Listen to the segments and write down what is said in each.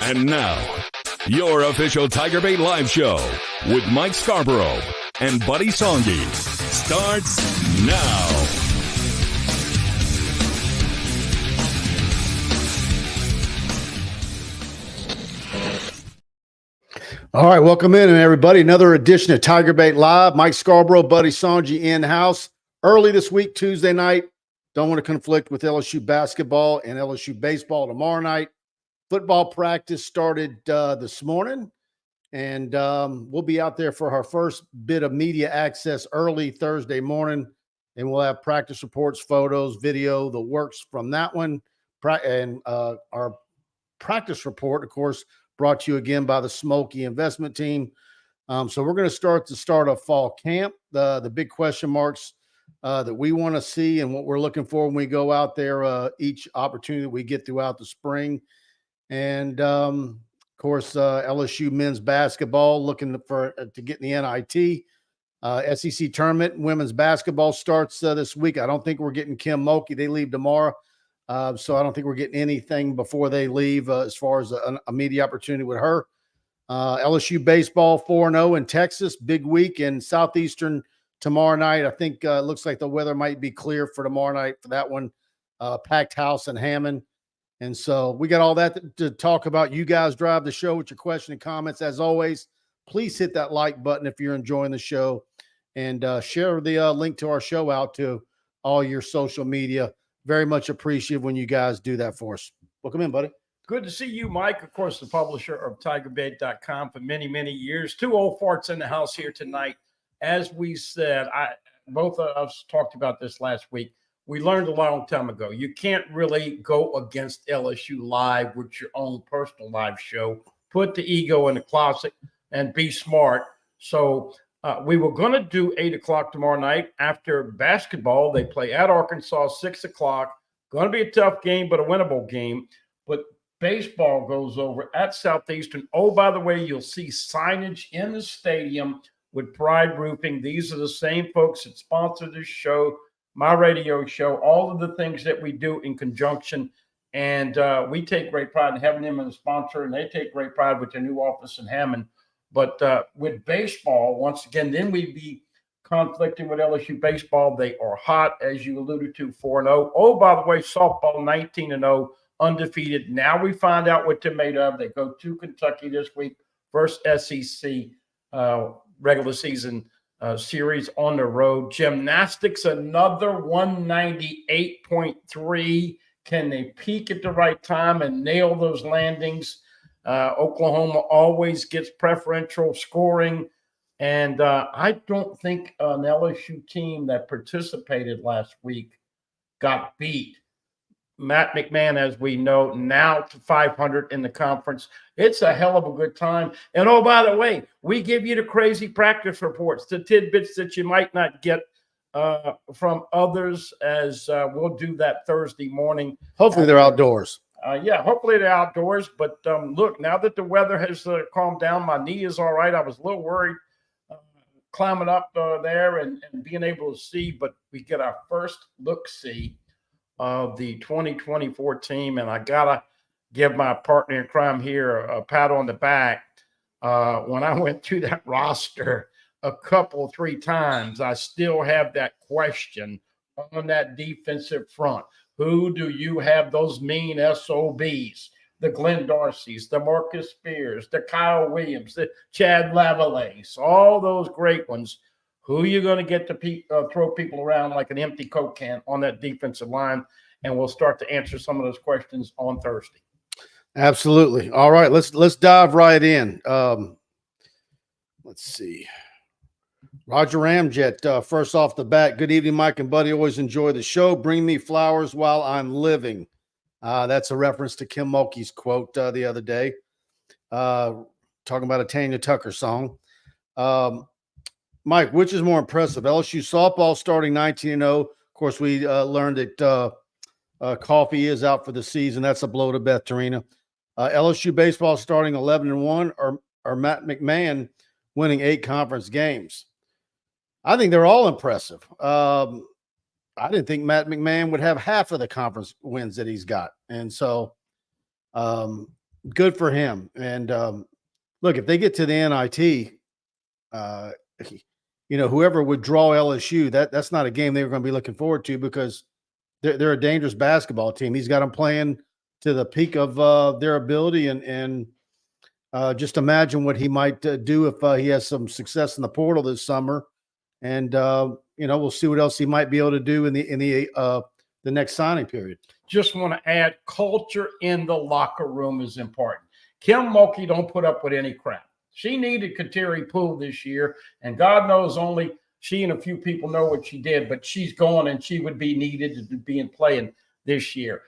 And now, your official TigerBait live show with Mike Scarborough and Buddy Songy starts now. All right, welcome in, everybody. Another edition of TigerBait Live. Mike Scarborough, Buddy Songy in-house. Early this week, Tuesday night. Don't want to conflict with LSU basketball and LSU baseball tomorrow night. Football practice started this morning, and we'll be out there for our first bit of media access early Thursday morning, and we'll have practice reports, photos, video, the works from that one, and our practice report, of course, brought to you again by the Mulkey investment team. So we're going to start the start of fall camp, the big question marks that we want to see and what we're looking for when we go out there, each opportunity that we get throughout the spring. And, of course, LSU men's basketball looking for to get in the NIT. SEC tournament women's basketball starts this week. I don't think we're getting Kim Mulkey. They leave tomorrow. So I don't think we're getting anything before they leave as far as a media opportunity with her. LSU baseball 4-0 in Texas. Big week in Southeastern tomorrow night. I think it looks like the weather might be clear for tomorrow night for that one. Packed house in Hammond. And so we got all that to talk about. You guys drive the show with your question and comments. As always, please hit that like button if you're enjoying the show, and share the link to our show out to all your social media. Very much appreciative when you guys do that for us. Welcome in, buddy. Good to see you, Mike. Of course, the publisher of TigerBait.com for many, many years. Two old farts in the house here tonight. As we said, both of us talked about this last week. We learned a long time ago, you can't really go against LSU live with your own personal live show. Put the ego in the closet and be smart. So we were going to do 8 o'clock tomorrow night after basketball. They play at Arkansas, 6 o'clock. Going to be a tough game, but a winnable game. But baseball goes over at Southeastern. Oh, by the way, you'll see signage in the stadium with Pride Roofing. These are the same folks that sponsor this show, my radio show, all of the things that we do in conjunction. And we take great pride in having them as a sponsor, and they take great pride with their new office in Hammond. But with baseball, once again, then we'd be conflicting with LSU baseball. They are hot, as you alluded to, 4-0. Oh, by the way, softball 19-0, undefeated. Now we find out what they're made of. They go to Kentucky this week, first SEC regular season series on the road. Gymnastics, another 198.3. Can they peak at the right time and nail those landings? Oklahoma always gets preferential scoring. And I don't think an LSU team that participated last week got beat. Matt McMahon, as we know, now to 500 in the conference. It's a hell of a good time. And, oh, by the way, we give you the crazy practice reports, the tidbits that you might not get from others, as we'll do that Thursday morning. Hopefully they're outdoors. Yeah, hopefully they're outdoors. But, look, now that the weather has calmed down, my knee is all right. I was a little worried climbing up there and being able to see. But we get our first look-see of the 2024 team, and I gotta give my partner in crime here a pat on the back. When I went through that roster three times, I still have that question on that defensive front. Who do you have those mean SOBs? The Glenn Darcy's, the Marcus Spears, the Kyle Williams, the Chad Lavalley's, all those great ones. Who are you going to get to throw people around like an empty Coke can on that defensive line? And we'll start to answer some of those questions on Thursday. Absolutely. All right, let's dive right in. Let's see. Roger Ramjet, first off the bat, good evening, Mike and Buddy. Always enjoy the show. Bring me flowers while I'm living. That's a reference to Kim Mulkey's quote the other day, talking about a Tanya Tucker song. Mike, which is more impressive? LSU softball starting 19-0. Of course, we learned that Coffee is out for the season. That's a blow to Beth Tarina. LSU baseball starting 11-1, or Matt McMahon winning 8 conference games. I think they're all impressive. I didn't think Matt McMahon would have half of the conference wins that he's got. And so Good for him. And look, if they get to the NIT, whoever would draw LSU, that's not a game they were going to be looking forward to, because they're a dangerous basketball team. He's got them playing to the peak of their ability, and just imagine what he might do if he has some success in the portal this summer. And we'll see what else he might be able to do in the next signing period. Just want to add, culture in the locker room is important. Kim Mulkey don't put up with any crap. She needed Kateri Poole this year, and God knows only she and a few people know what she did, but she's gone, and she would be needed to be in playing this year.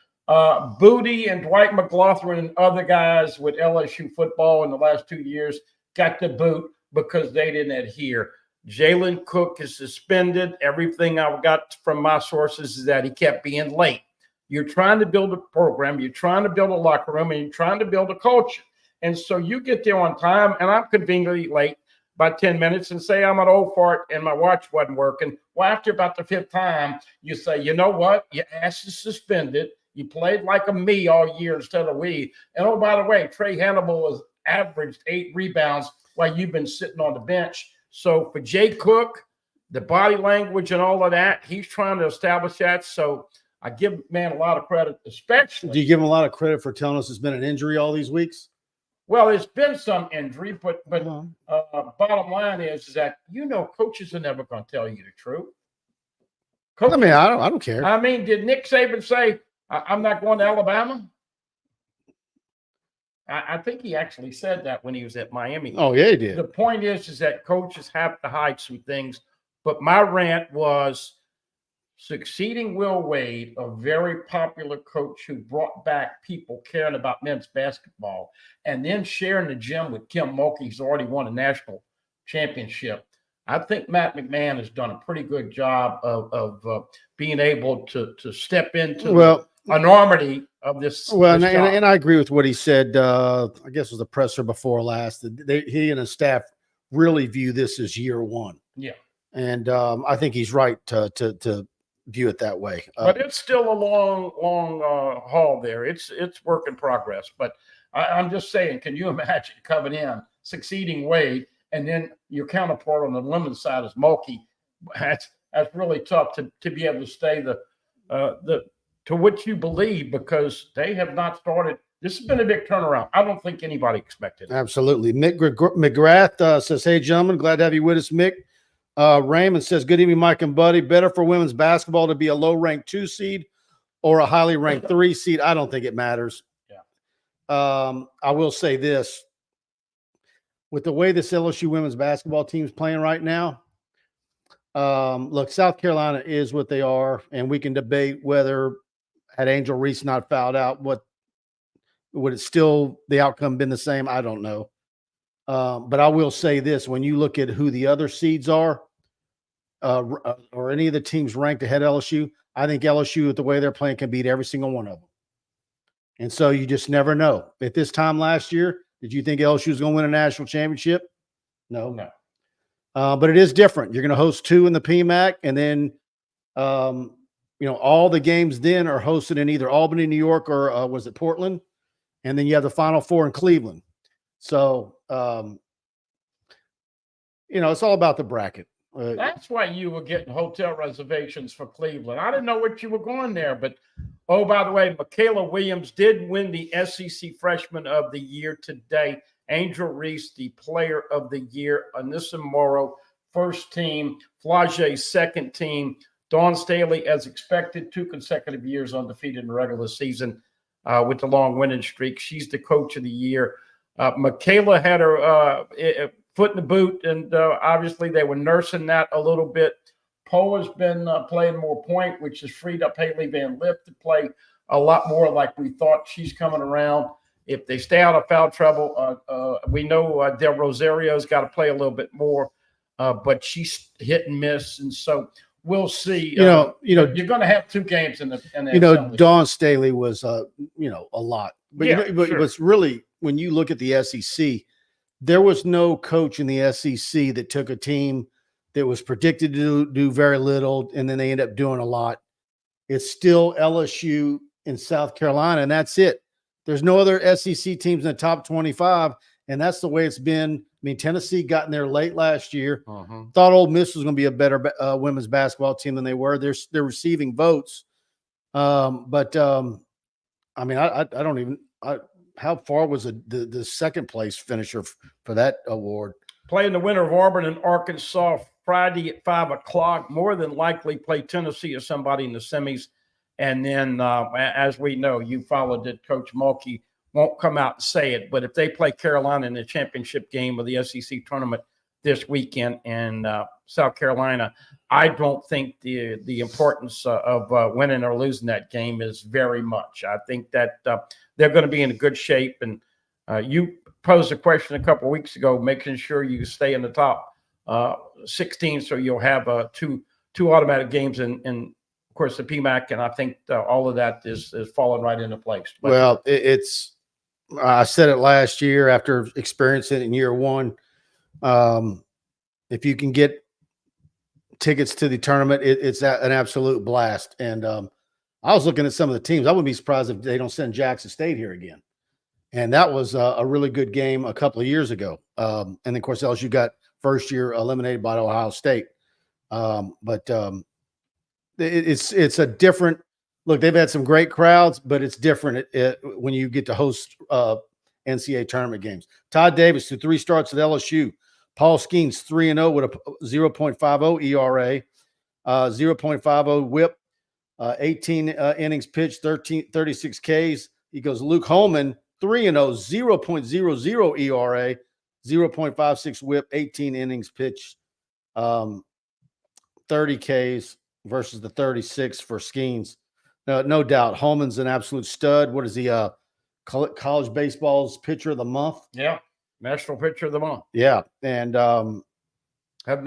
Booty and Dwight McLaughlin and other guys with LSU football in the last 2 years got the boot because they didn't adhere. Jalen Cook is suspended. Everything I've got from my sources is that he kept being late. You're trying to build a program, you're trying to build a locker room, and you're trying to build a culture. And so you get there on time, and I'm conveniently late by 10 minutes, and say I'm an old fart and my watch wasn't working. Well, after about the 5th time, you say, you know what? Your ass is suspended. You played like a me all year instead of we. And oh, by the way, Trey Hannibal has averaged 8 rebounds while you've been sitting on the bench. So for Jay Cook, the body language and all of that, he's trying to establish that. So I give man a lot of credit, especially. Do you give him a lot of credit for telling us it's been an injury all these weeks? Well, there's been some injury, but bottom line is that, coaches are never going to tell you the truth. Coaches, I don't care. I mean, did Nick Saban say, I'm not going to Alabama? I think he actually said that when he was at Miami. Oh, yeah, he did. The point is that coaches have to hide some things. But my rant was succeeding Will Wade, a very popular coach who brought back people caring about men's basketball, and then sharing the gym with Kim Mulkey, who's already won a national championship. I think Matt McMahon has done a pretty good job of being able to step into the enormity of this. Well, and I agree with what he said. I guess it was the presser before last. He and his staff really view this as year one. Yeah, and I think he's right to view it that way. But it's still a long haul there. It's work in progress. But I'm just saying, can you imagine coming in, succeeding Wade, and then your counterpart on the women's side is Mulkey? That's really tough to be able to stay to what you believe, because they have not started. This has been a big turnaround. I don't think anybody expected it. Absolutely. Mick McGrath says, hey, gentlemen, glad to have you with us, Mick. Raymond says, good evening, Mike and Buddy. Better for women's basketball to be a low-ranked 2 seed or a highly ranked 3 seed? I don't think it matters. Yeah. I will say this. With the way this LSU women's basketball team is playing right now, look, South Carolina is what they are, and we can debate whether, had Angel Reese not fouled out, would it still the outcome been the same? I don't know. But I will say this: when you look at who the other seeds are, or any of the teams ranked ahead of LSU, I think LSU, with the way they're playing, can beat every single one of them. And so you just never know. At this time last year, did you think LSU was going to win a national championship? No. But it is different. You're going to host 2 in the PMAC, and then all the games then are hosted in either Albany, New York, or was it Portland? And then you have the Final 4 in Cleveland. So, it's all about the bracket. That's why you were getting hotel reservations for Cleveland. I didn't know what you were going there, but oh, by the way, Michaela Williams did win the SEC Freshman of the Year today. Angel Reese, the Player of the Year. Anissa Morrow, first team. Flage, second team. Dawn Staley, as expected, 2 consecutive years undefeated in the regular season with the long winning streak. She's the Coach of the Year. Michaela had her foot in the boot, and obviously they were nursing that a little bit. Poe has been playing more point, which has freed up Haley Van Lith to play a lot more like we thought. She's coming around. If they stay out of foul trouble, we know Del Rosario's got to play a little bit more, but she's hit and miss, and so we'll see. You're going to have 2 games in the Dawn Staley was a lot, but sure. What's really, when you look at the SEC, there was no coach in the SEC that took a team that was predicted to do very little, and then they end up doing a lot. It's still LSU in South Carolina, and that's it. There's no other SEC teams in the top 25, and that's the way it's been. I mean, Tennessee got in there late last year. Thought Ole Miss was going to be a better women's basketball team than they were. They're receiving votes, but I mean, I don't even. How far was the second place finisher for that award? Playing the winner of Auburn and Arkansas Friday at 5:00. More than likely play Tennessee or somebody in the semis. And then, as we know, you followed it, Coach Mulkey won't come out and say it, but if they play Carolina in the championship game of the SEC tournament this weekend in South Carolina, I don't think the importance of winning or losing that game is very much. I think that they're going to be in good shape. And you posed a question a couple of weeks ago, making sure you stay in the top 16, so you'll have two automatic games in of course, the PMAC, and I think all of that is falling right into place. But, well, I said it last year after experiencing it in year one. If you can get tickets to the tournament, it's an absolute blast. And I was looking at some of the teams. I wouldn't be surprised if they don't send Jackson State here again. And that was a really good game a couple of years ago. And then, of course, LSU got first year eliminated by Ohio State. It's a different look. They've had some great crowds, but it's different when you get to host NCAA tournament games. Todd Davis, through 3 starts at LSU. Paul Skeens, 3-0 with a 0.50 ERA, 0.50 WHIP, 18 innings pitched, 36 Ks. He goes Luke Holman, 3-0, 0.00 ERA, 0.56 WHIP, 18 innings pitched, 30 Ks. Versus the 36 for Skeens. No doubt. Holman's an absolute stud. What is he? College baseball's pitcher of the month? Yeah. National pitcher of the month. Yeah. And has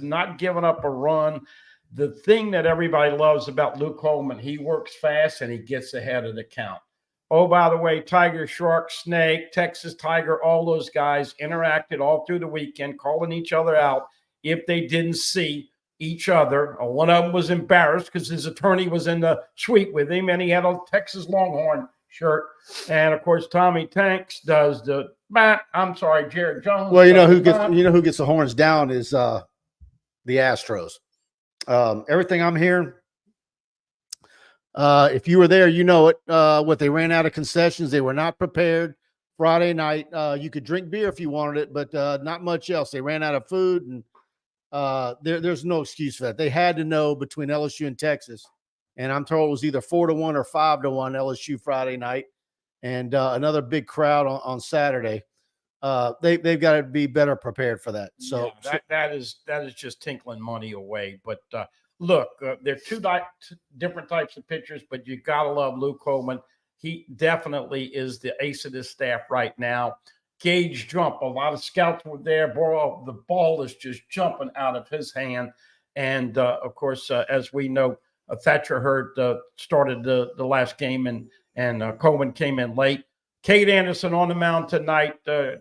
not given up a run. The thing that everybody loves about Luke Holman, he works fast and he gets ahead of the count. Oh, by the way, Tiger, Shark, Snake, Texas Tiger, all those guys interacted all through the weekend, calling each other out if they didn't see each other. One of them was embarrassed because his attorney was in the suite with him and he had a Texas Longhorn shirt. And of course, Tommy Tanks does Jared Jones. Well, you know who gets the horns down is the Astros. Everything I'm hearing, if you were there, you know it. What they ran out of concessions, they were not prepared. Friday night, you could drink beer if you wanted it, but not much else. They ran out of food, and there's no excuse for that. They had to know between LSU and Texas, and I'm told it was either 4-1 or 5-1 LSU Friday night, and another big crowd on Saturday. They've got to be better prepared for that. So yeah, that is just tinkling money away. But look, they're two different types of pitchers, but you gotta love Luke Holman. He definitely is the ace of this staff right now. Gauge jump. A lot of scouts were there. The ball is just jumping out of his hand. And, of course, as we know, Thatcher Hurd started the last game, and Coleman came in late. Cade Anderson on the mound tonight,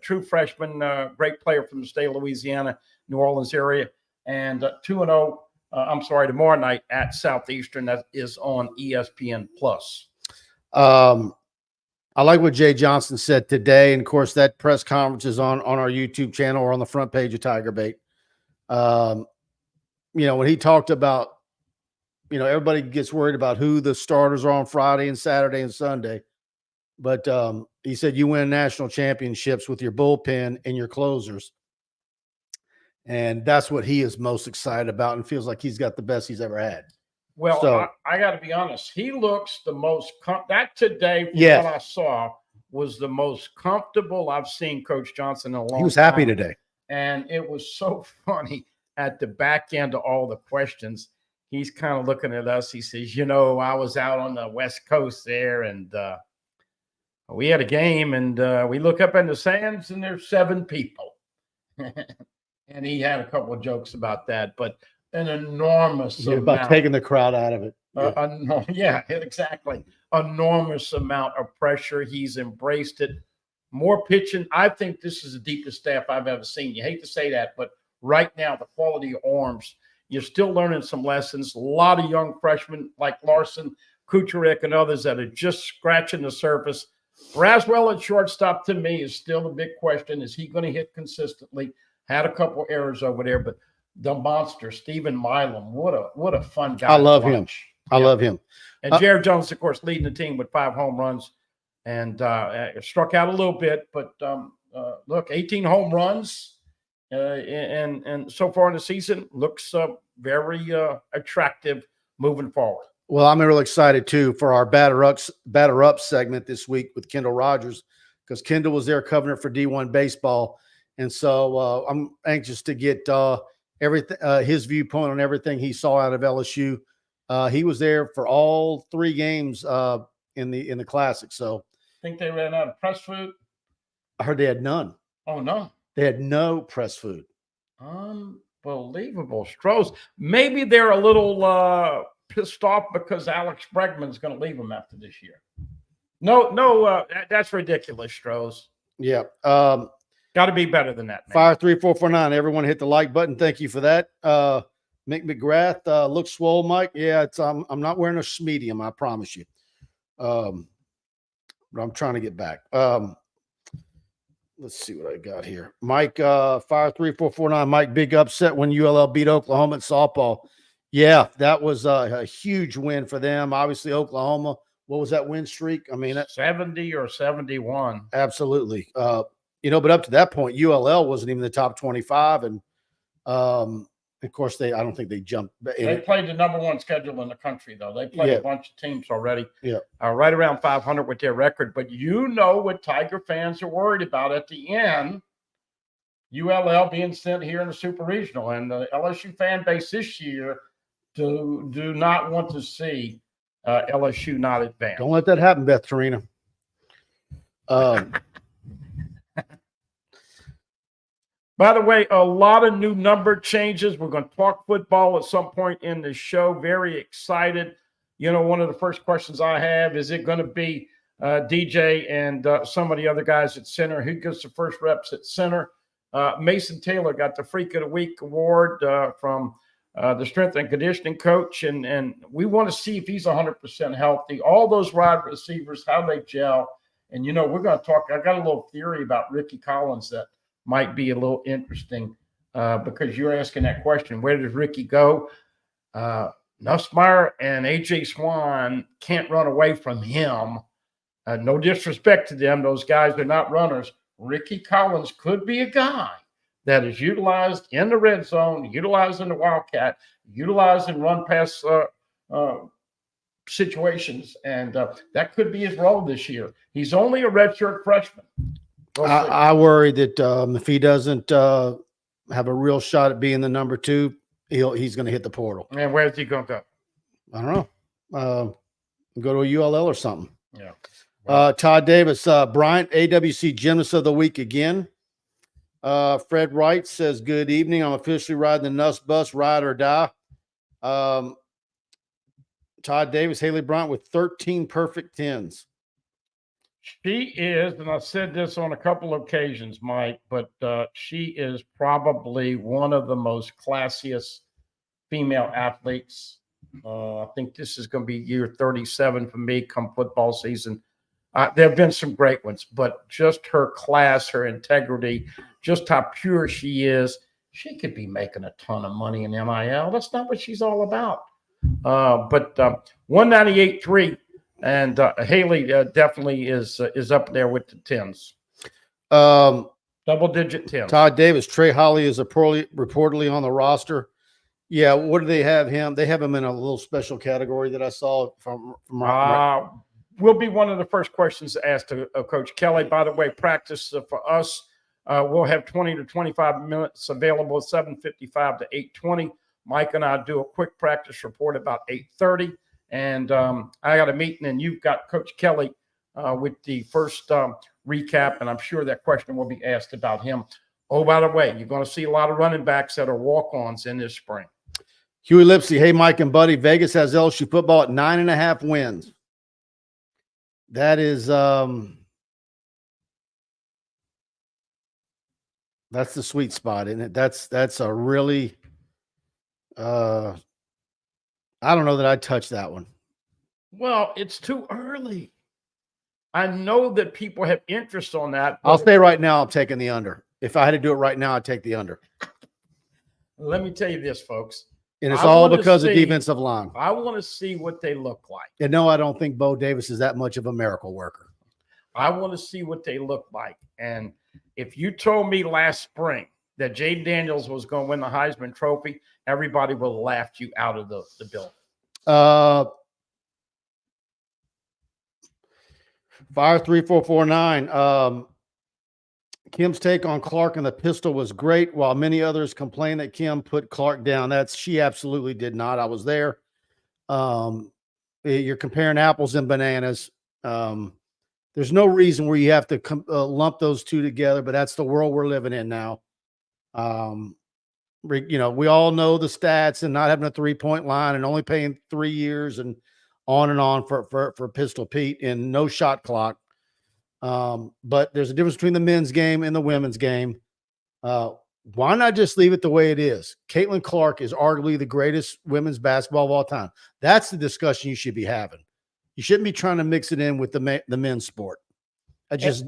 true freshman, great player from the state of Louisiana, New Orleans area. And 2-0, tomorrow night at Southeastern. That is on ESPN+. I like what Jay Johnson said today. And of course, that press conference is on our YouTube channel or on the front page of TigerBait. When he talked about, everybody gets worried about who the starters are on Friday and Saturday and Sunday. But he said you win national championships with your bullpen and your closers. And that's what he is most excited about and feels like he's got the best he's ever had. Well, so, I got to be honest. He looks the most that today, from what I saw, was the most comfortable I've seen Coach Johnson in a long time. He was happy today. And it was so funny at the back end of all the questions. He's kind of looking at us. He says, I was out on the West Coast there, and we had a game, and we look up in the stands, and there's 7 people. And he had a couple of jokes about that, but an enormous amount. About taking the crowd out of it. Yeah, exactly. Enormous amount of pressure. He's embraced it. More pitching. I think this is the deepest staff I've ever seen. You hate to say that, but right now, the quality of arms, you're still learning some lessons. A lot of young freshmen like Larson, Kucherek and others that are just scratching the surface. Braswell at shortstop, to me, is still a big question. Is he going to hit consistently? Had a couple errors over there, but the monster, Stephen Milam, what a fun guy. I love him. I love him. And Jared Jones, of course, leading the team with 5 home runs and struck out a little bit. But look, 18 home runs and so far in the season looks very attractive moving forward. Well, I'm really excited, too, for our batter up segment this week with Kendall Rogers, because Kendall was there covering it for D1 baseball. And so I'm anxious to get everything, his viewpoint on everything he saw out of LSU. He was there for all 3 games in the Classic. So think they ran out of press food. I heard they had none. Oh, no. They had no press food. Unbelievable. Strohs. Maybe they're a little pissed off because Alex Bregman's going to leave them after this year. No, that's ridiculous, Strohs. Yeah. Got to be better than that, man. Fire 3449. Everyone hit the like button. Thank you for that. Mick McGrath looks swole, Mike. Yeah, it's I'm not wearing a medium, I promise you. But I'm trying to get back. Let's see what I got here. Mike, Fire 3449. Mike, big upset when ULL beat Oklahoma at softball. Yeah, that was a huge win for them. Obviously, Oklahoma. What was that win streak? I mean, 70 or 71. Absolutely. But up to that point, ULL wasn't even the top 25. And of course, I don't think they jumped. They played the number 1 schedule in the country, though. They played a bunch of teams already. Yeah. Right around 500 with their record. But what Tiger fans are worried about at the end, ULL being sent here in the Super Regional. And the LSU fan base this year do not want to see LSU not advance. Don't let that happen, Beth Torina. By the way, a lot of new number changes. We're going to talk football at some point in the show. Very excited. One of the first questions I have, is it going to be DJ and some of the other guys at center? Who gets the first reps at center? Mason Taylor got the Freak of the Week award from the strength and conditioning coach. And we want to see if he's 100% healthy. All those wide receivers, how they gel. And, we're going to talk. I got a little theory about Ricky Collins that might be a little interesting because you're asking that question. Where does Ricky go? Nussmeier and A.J. Swan can't run away from him. No disrespect to them. Those guys are not runners. Ricky Collins could be a guy that is utilized in the red zone, utilized in the Wildcat, utilized in run-pass situations, and that could be his role this year. He's only a redshirt freshman. I worry that if he doesn't have a real shot at being the number 2, he's going to hit the portal. And where's he going to go? I don't know. Go to a ULL or something. Yeah. Todd Davis, Bryant, AWC Gymnast of the Week again. Fred Wright says, good evening. I'm officially riding the Nuss bus, ride or die. Todd Davis, Haley Bryant with 13 perfect 10s. She is, and I've said this on a couple of occasions, Mike, but she is probably one of the most classiest female athletes. I think this is going to be year 37 for me come football season. There have been some great ones, but just her class, her integrity, just how pure she is, she could be making a ton of money in NIL. That's not what she's all about. But 198.3. And Haley definitely is up there with the 10s. Double-digit 10s. Todd Davis, Trey Holly is reportedly on the roster. Yeah, what do they have him? They have him in a little special category that I saw from will be one of the first questions asked of Coach Kelly. By the way, practice for us, we'll have 20 to 25 minutes available, 7:55 to 8:20. Mike and I do a quick practice report about 8:30. And I got a meeting, and you've got Coach Kelly with the first recap, and I'm sure that question will be asked about him. Oh, by the way, you're going to see a lot of running backs that are walk-ons in this spring. Huey Lipsy, hey, Mike and Buddy, Vegas has LSU football at 9.5 wins. That is that's the sweet spot, isn't it? That's a really I don't know that I'd touch that one. Well, it's too early. I know that people have interest on that. I'll say right now, I'm taking the under. If I had to do it right now, I'd take the under. Let me tell you this, folks. And it's all because of defensive line. I want to see what they look like. And no, I don't think Bo Davis is that much of a miracle worker. I want to see what they look like. And if you told me last spring that Jaden Daniels was going to win the Heisman Trophy, everybody would have laughed you out of the building. Fire 3449. Kim's take on Clark and the pistol was great, while many others complain that Kim put Clark down. She absolutely did not. I was there. You're comparing apples and bananas. There's no reason where you have to lump those two together, but that's the world we're living in now. We all know the stats and not having a 3-point line and only paying 3 years and on for Pistol Pete and no shot clock. But there's a difference between the men's game and the women's game. Why not just leave it the way it is? Caitlin Clark is arguably the greatest women's basketball of all time. That's the discussion you should be having. You shouldn't be trying to mix it in with the men's sport. It's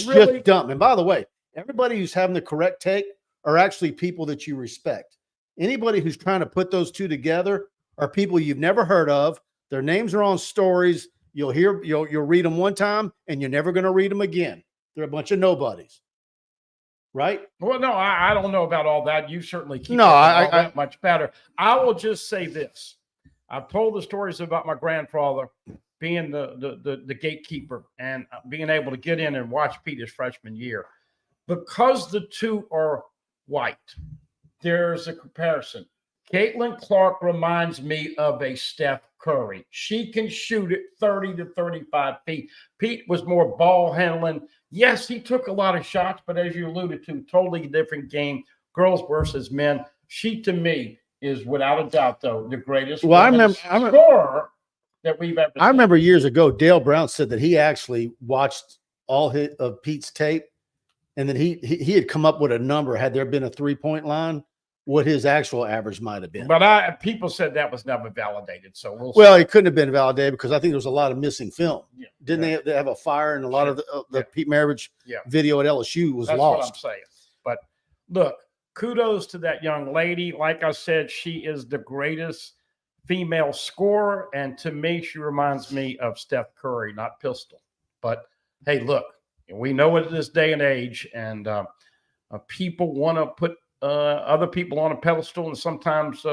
really just dumb. And by the way, everybody who's having the correct take are actually people that you respect. Anybody who's trying to put those two together are people you've never heard of. Their names are on stories. You'll read them one time and you're never going to read them again. They're a bunch of nobodies. Right? Well, no, I don't know about all that. You certainly keep that much better. I will just say this. I've told the stories about my grandfather being the gatekeeper and being able to get in and watch Pete his freshman year. Because the two are white, there's a comparison. Caitlin Clark reminds me of a Steph Curry. She can shoot it 30 to 35 feet. Pete was more ball handling. Yes, he took a lot of shots, but as you alluded to, totally different game, girls versus men. She, to me, is without a doubt, though, the greatest scorer that we've ever seen. I remember years ago, Dale Brown said that he actually watched all of Pete's tape, and that he had come up with a number, had there been a 3-point line, what his actual average might have been. But people said that was never validated. So it couldn't have been validated because I think there was a lot of missing film. Yeah, Didn't they have a fire and a lot of the Pete Maravich video at LSU was That's lost. What I'm saying. But look, kudos to that young lady. Like I said, she is the greatest female scorer. And to me, she reminds me of Steph Curry, not Pistol. But hey, look, we know it this day and age, and people want to put other people on a pedestal and sometimes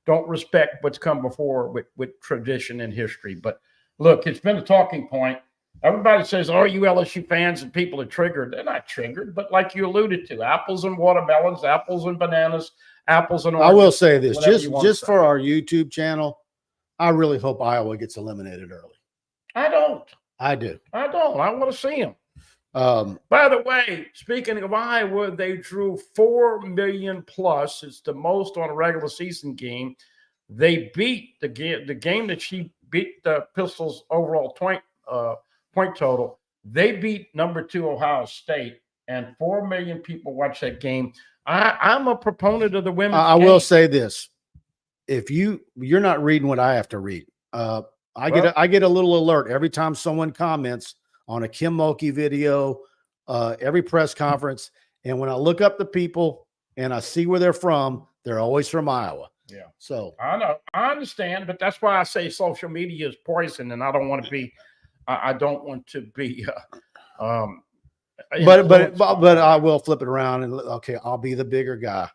don't respect what's come before with tradition and history. But look, it's been a talking point. Everybody says, are you LSU fans? And people are triggered. They're not triggered, but like you alluded to, apples and watermelons, apples and bananas, apples and oranges. I will say this, just for our YouTube channel, I really hope Iowa gets eliminated early. I don't. I do. I don't. I want to see them. By the way, speaking of Iowa, they drew 4 million plus. It's the most on a regular season game. They beat the game that she beat the Pistols overall point total. They beat number 2 Ohio State, and 4 million people watch that game. I'm a proponent of the women's I will say this: if you're not reading what I have to read, I get a little alert every time someone comments on a Kim Mulkey video, every press conference. And when I look up the people and I see where they're always from Iowa. Yeah. So I know, I understand, but that's why I say social media is poison, and I don't want to be, but I will flip it around and I'll be the bigger guy.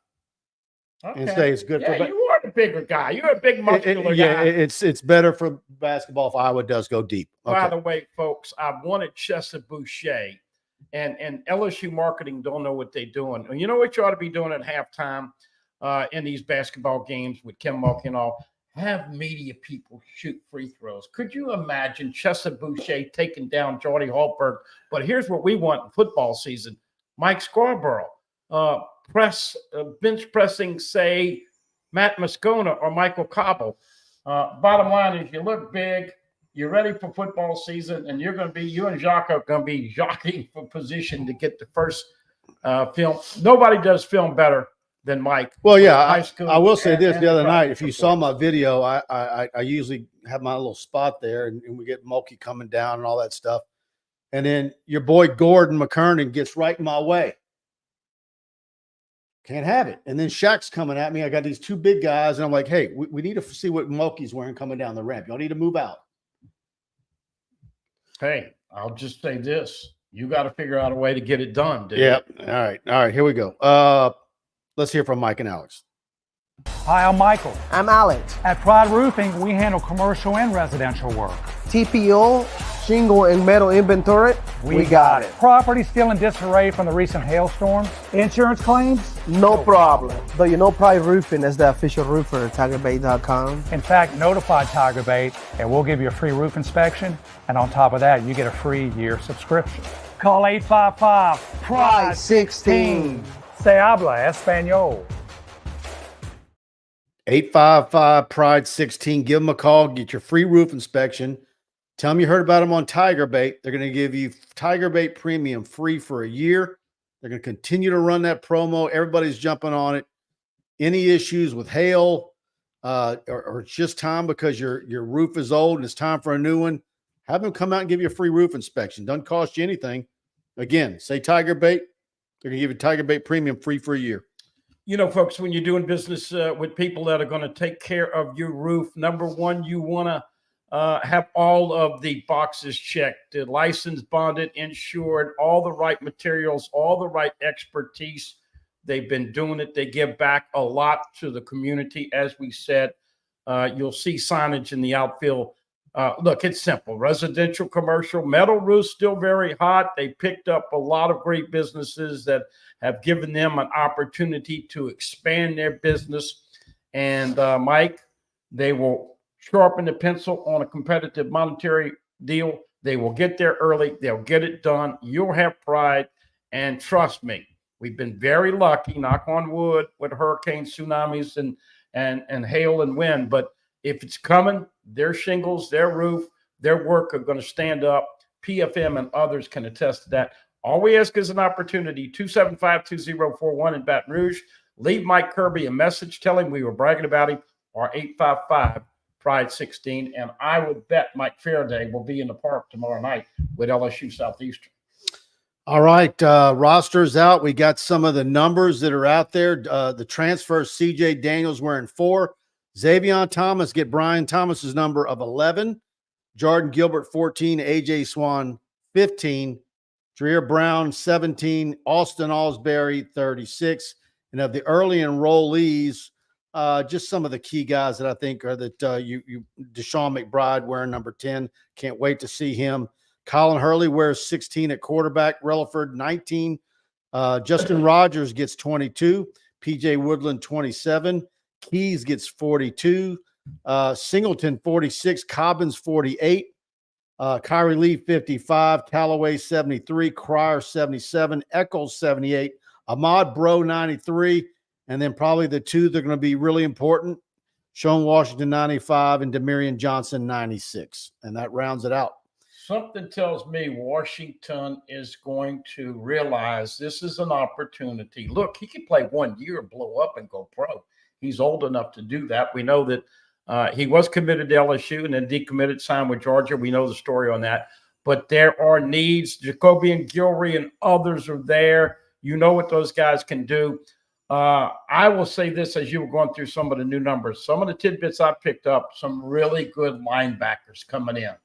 Okay. And say it's good for you are the bigger guy. You're a big muscular guy. It's better for basketball if Iowa does go deep. Okay. By the way, folks, I wanted Chester Boucher, and LSU marketing don't know what they're doing. And you know what you ought to be doing at halftime in these basketball games with Kim Mulkey and all? Have media people shoot free throws. Could you imagine Chester Boucher taking down Jordy Hallberg? But here's what we want in football season: Mike Scarborough. Bench pressing, say, Matt Moscona or Michael Cobble. Bottom line is, you look big, you're ready for football season, and you and Jacques are going to be jockeying for position to get the first film. Nobody does film better than Mike. Well, yeah, high school. I will say this: and the other night, if you practice saw my reports. video, I usually have my little spot there, and we get Mulkey coming down and all that stuff, and then your boy Gordon McKernan gets right in my way. Can't have it. And then Shaq's coming at me. I got these two big guys, and I'm like, hey, we need to see what Mulkey's wearing coming down the ramp. Y'all need to move out. Hey, I'll just say this. You got to figure out a way to get it done, dude. Yeah. All right. Here we go. Let's hear from Mike and Alex. Hi, I'm Michael. I'm Alex. At Pride Roofing, we handle commercial and residential work. TPO, shingle, and metal inventory. We got it. Property still in disarray from the recent hailstorms. Insurance claims? No problem. Though you know Pride Roofing is the official roofer at TigerBait.com. In fact, notify TigerBait and we'll give you a free roof inspection. And on top of that, you get a free year subscription. Call 855-PRIDE-16. Se habla Espanol. 855-PRIDE-16. Give them a call. Get your free roof inspection. Tell them you heard about them on TigerBait. They're going to give you TigerBait Premium free for a year. They're going to continue to run that promo. Everybody's jumping on it. Any issues with hail or it's just time because your roof is old and it's time for a new one, have them come out and give you a free roof inspection. Doesn't cost you anything. Again, say TigerBait. They're going to give you TigerBait Premium free for a year. You know, folks, when you're doing business with people that are going to take care of your roof, number one, you want to have all of the boxes checked, licensed, bonded, insured, all the right materials, all the right expertise. They've been doing it. They give back a lot to the community. As we said, you'll see signage in the outfield. Look, it's simple. Residential, commercial, metal roofs still very hot. They picked up a lot of great businesses that have given them an opportunity to expand their business. And Mike, they will sharpen the pencil on a competitive monetary deal. They will get there early. They'll get it done. You'll have pride. And trust me, we've been very lucky, knock on wood, with hurricanes, tsunamis, and hail and wind. But if it's coming, their shingles, their roof, their work are going to stand up. PFM and others can attest to that. All we ask is an opportunity, 275-2041 in Baton Rouge. Leave Mike Kirby a message. Tell him we were bragging about him, or 855-PRIDE-16. And I would bet Mike Faraday will be in the park tomorrow night with LSU Southeastern. All right. Roster's out. We got some of the numbers that are out there. The transfers, CJ Daniels wearing 4. Xavion Thomas, get Brian Thomas's number of 11. Jordan Gilbert, 14. AJ Swan, 15. Dreer Brown, 17. Austin Alsbury, 36. And of the early enrollees, just some of the key guys that I think are that Deshaun McBride wearing number 10. Can't wait to see him. Colin Hurley wears 16 at quarterback. Relaford, 19. Justin Rogers gets 22. PJ Woodland, 27. Keys gets 42. Singleton, 46. Cobbins, 48. Kyrie Lee, 55. Callaway, 73. Cryer, 77. Eccles, 78. Ahmad Bro, 93. And then probably the two that are going to be really important, Sean Washington, 95, and Demarion Johnson, 96. And that rounds it out. Something tells me Washington is going to realize this is an opportunity. Look, he could play 1 year, blow up, and go pro. He's old enough to do that. We know that he was committed to LSU and then decommitted, signed with Georgia. We know the story on that. But there are needs. Jacoby and Gilry and others are there. You know what those guys can do. I will say this as you were going through some of the new numbers. Some of the tidbits I picked up, some really good linebackers coming in.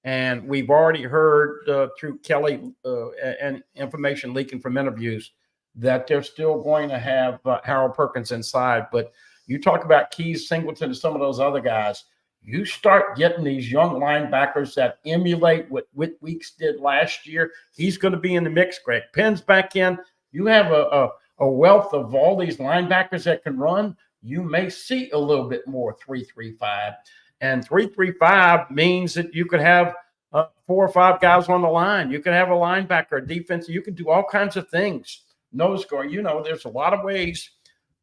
And we've already heard through Kelly and information leaking from interviews that they're still going to have Harold Perkins inside. But you talk about Keys, Singleton, and some of those other guys. You start getting these young linebackers that emulate what Whit Weeks did last year. He's going to be in the mix. Greg Penn's back in. You have a wealth of all these linebackers that can run. You may see a little bit more 3-3-5. And 3-3-5 means that you could have 4 or 5 guys on the line. You can have a linebacker, a defense. You can do all kinds of things. Nose score. You know, there's a lot of ways.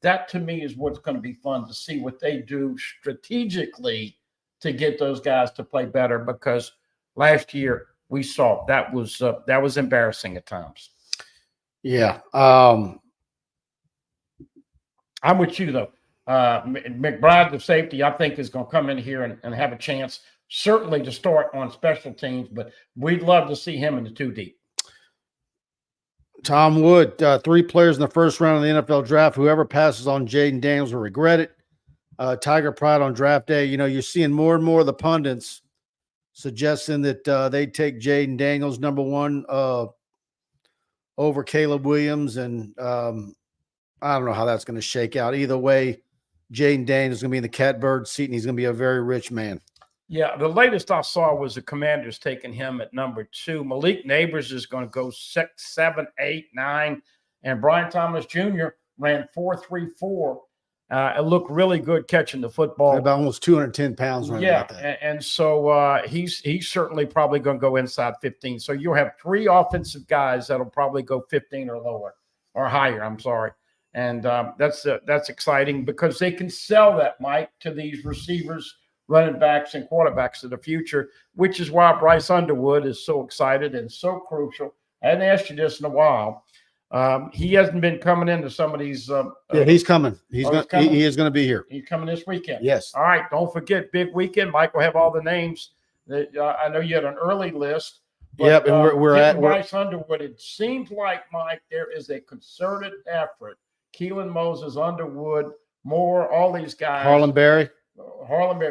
That, to me, is what's going to be fun to see what they do strategically to get those guys to play better, because last year we saw that was embarrassing at times. Yeah. I'm with you, though. McBride, the safety, I think is going to come in here and have a chance, certainly to start on special teams, but we'd love to see him in the 2 deep. Tom Wood, 3 players in the first round of the NFL draft. Whoever passes on Jaden Daniels will regret it. Tiger Pride on draft day. You know, you're seeing more and more of the pundits suggesting that they take Jaden Daniels number 1 over Caleb Williams. And I don't know how that's going to shake out. Either way, Jaden Daniels is going to be in the catbird seat, and he's going to be a very rich man. Yeah, the latest I saw was the Commanders taking him at number 2. Malik Neighbors is going to go 6, 7, 8, 9. And Brian Thomas Jr. ran 4.34. It looked really good catching the football. About almost 210 pounds. Yeah, and so he's certainly probably going to go inside 15. So you'll have 3 offensive guys that'll probably go 15 or lower or higher. I'm sorry. And that's exciting because they can sell that, Mike, to these receivers, running backs, and quarterbacks of the future, which is why Bryce Underwood is so excited and so crucial. I hadn't asked you this in a while. He hasn't been coming into some of these. Yeah, he's coming. He is going to be here. He's coming this weekend. Yes. All right. Don't forget, big weekend. Mike will have all the names. I know you had an early list. But, yep, and we're at Bryce Underwood. It seems like, Mike, there is a concerted effort. Keelan Moses, Underwood, Moore, all these guys. Harlan Berry.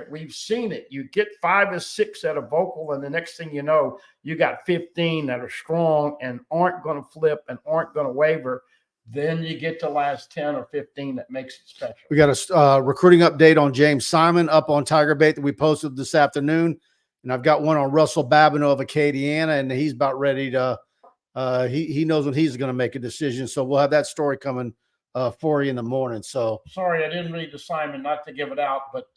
We've seen it. You get 5 or 6 that are vocal, and the next thing you know, you got 15 that are strong and aren't going to flip and aren't going to waver. Then you get to last 10 or 15 that makes it special. We got a recruiting update on James Simon up on TigerBait that we posted this afternoon, and I've got one on Russell Babineau of Acadiana, and he's about ready to. He knows when he's going to make a decision, so we'll have that story coming for you in the morning. So sorry, I didn't read the Simon, not to give it out, but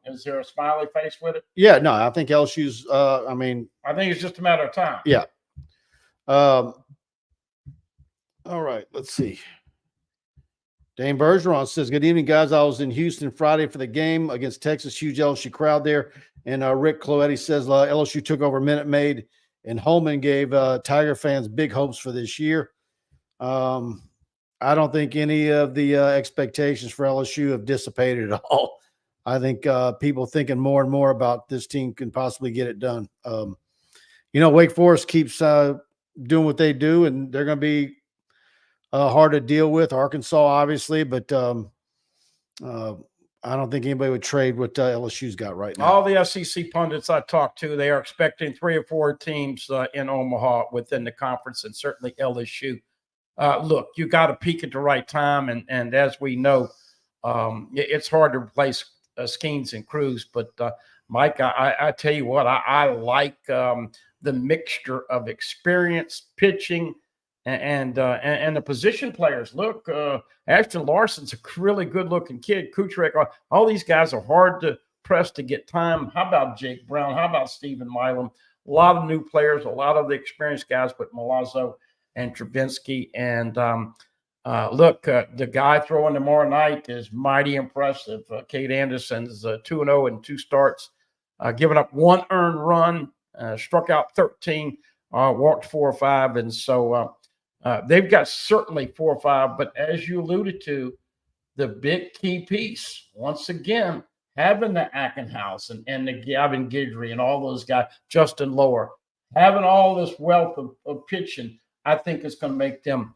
is there a smiley face with it? Yeah, no, I think LSU's. I think it's just a matter of time. Yeah. All right, let's see. Dane Bergeron says, "Good evening, guys. I was in Houston Friday for the game against Texas. Huge LSU crowd there." And Rick Cloetti says LSU took over Minute Maid, and Holman gave Tiger fans big hopes for this year. I don't think any of the expectations for LSU have dissipated at all. I think people thinking more and more about this team can possibly get it done. Wake Forest keeps doing what they do, and they're going to be hard to deal with. Arkansas, obviously, but I don't think anybody would trade what LSU's got right now. All the SEC pundits I talked to, they are expecting 3 or 4 teams in Omaha within the conference, and certainly LSU. Look, you got to peak at the right time, and as we know, it's hard to replace Skeens and Cruz. But Mike, I tell you what, I like the mixture of experience, pitching, and the position players. Look, Ashton Larson's a really good-looking kid. Kucherek, all these guys are hard to press to get time. How about Jake Brown? How about Stephen Milam? A lot of new players, a lot of the experienced guys, but Milazzo and Travinsky. And the guy throwing tomorrow night is mighty impressive. Cade Anderson's 2-0 in 2 starts, giving up 1 earned run, struck out 13, walked 4 or 5. And so they've got certainly 4 or 5. But as you alluded to, the big key piece, once again, having the Ackenhouse and the Gavin Guidry and all those guys, Justin Lower, having all this wealth of pitching, I think it's going to make them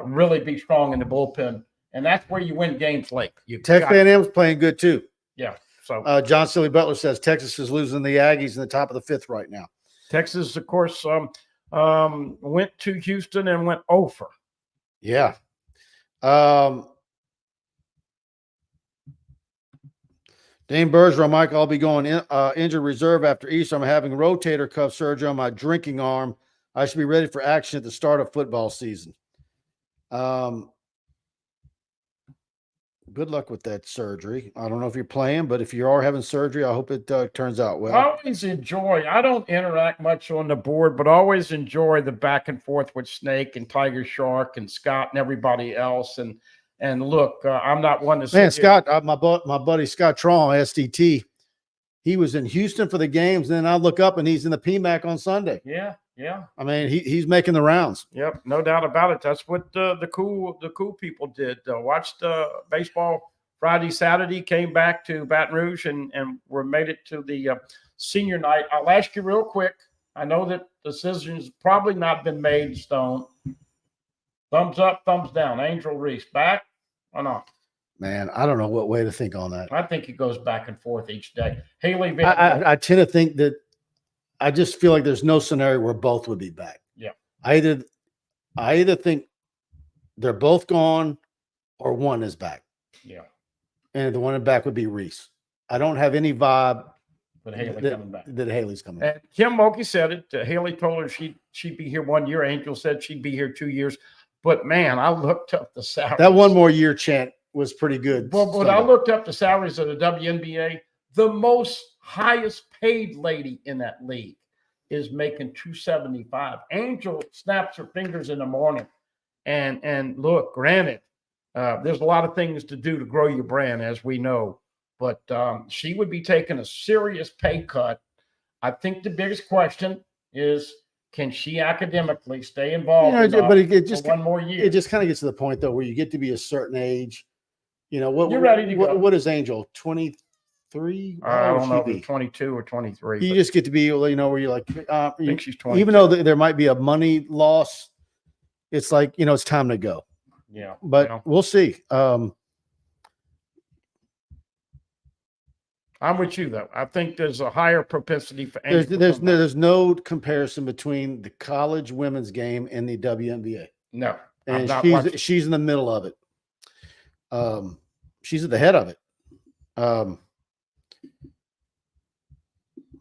really be strong in the bullpen. And that's where you win games late. Texas A&M's playing good too. Yeah. So John Silly Butler says Texas is losing the Aggies in the top of the 5th right now. Texas, of course, went to Houston and went over. Yeah. Dane Bergeron, Mike, I'll be going injured reserve after Easter. I'm having rotator cuff surgery on my drinking arm. I should be ready for action at the start of football season. Good luck with that surgery. I don't know if you're playing, but if you are having surgery, I hope it turns out well. I always enjoy, I don't interact much on the board, but always enjoy the back and forth with Snake and Tiger Shark and Scott and everybody else. And look, I'm not one to say. Man, Scott, my buddy Scott Trawl, SDT, he was in Houston for the games, and then I look up and he's in the PMAC on Sunday. Yeah. Yeah. I mean, he's making the rounds. Yep, no doubt about it. That's what the cool people did. Watched baseball Friday, Saturday, came back to Baton Rouge and were made it to the senior night. I'll ask you real quick. I know that the decision's probably not been made, Stone. Thumbs up, thumbs down. Angel Reese, back or not? Man, I don't know what way to think on that. I think it goes back and forth each day. Haley, I tend to think that I just feel like there's no scenario where both would be back. Yeah. I either think they're both gone or one is back. Yeah. And the one in back would be Reese. I don't have any vibe But Haley coming back. that Haley's coming back. And Kim Mulkey said it. Haley told her she'd be here 1 year. Angel said she'd be here 2 years. But man, I looked up the salaries. That one more year chant was pretty good. But I looked up the salaries of the WNBA. The most highest paid lady in that league is making $275. Angel snaps her fingers in the morning. And look, granted, there's a lot of things to do to grow your brand, as we know. But she would be taking a serious pay cut. I think the biggest question is, can she academically stay involved? But it just one more year. It just kind of gets to the point though where you get to be a certain age. You know what? You're ready to go. What is Angel? 23? I don't know if it's 22 or 23. You just get to be, where you're like, I think she's 20. Even though there might be a money loss, it's like it's time to go. Yeah, but we'll see. I'm with you though. I think there's a higher propensity for Angel. There's no comparison between the college women's game and the WNBA. No, and she's in the middle of it. She's at the head of it.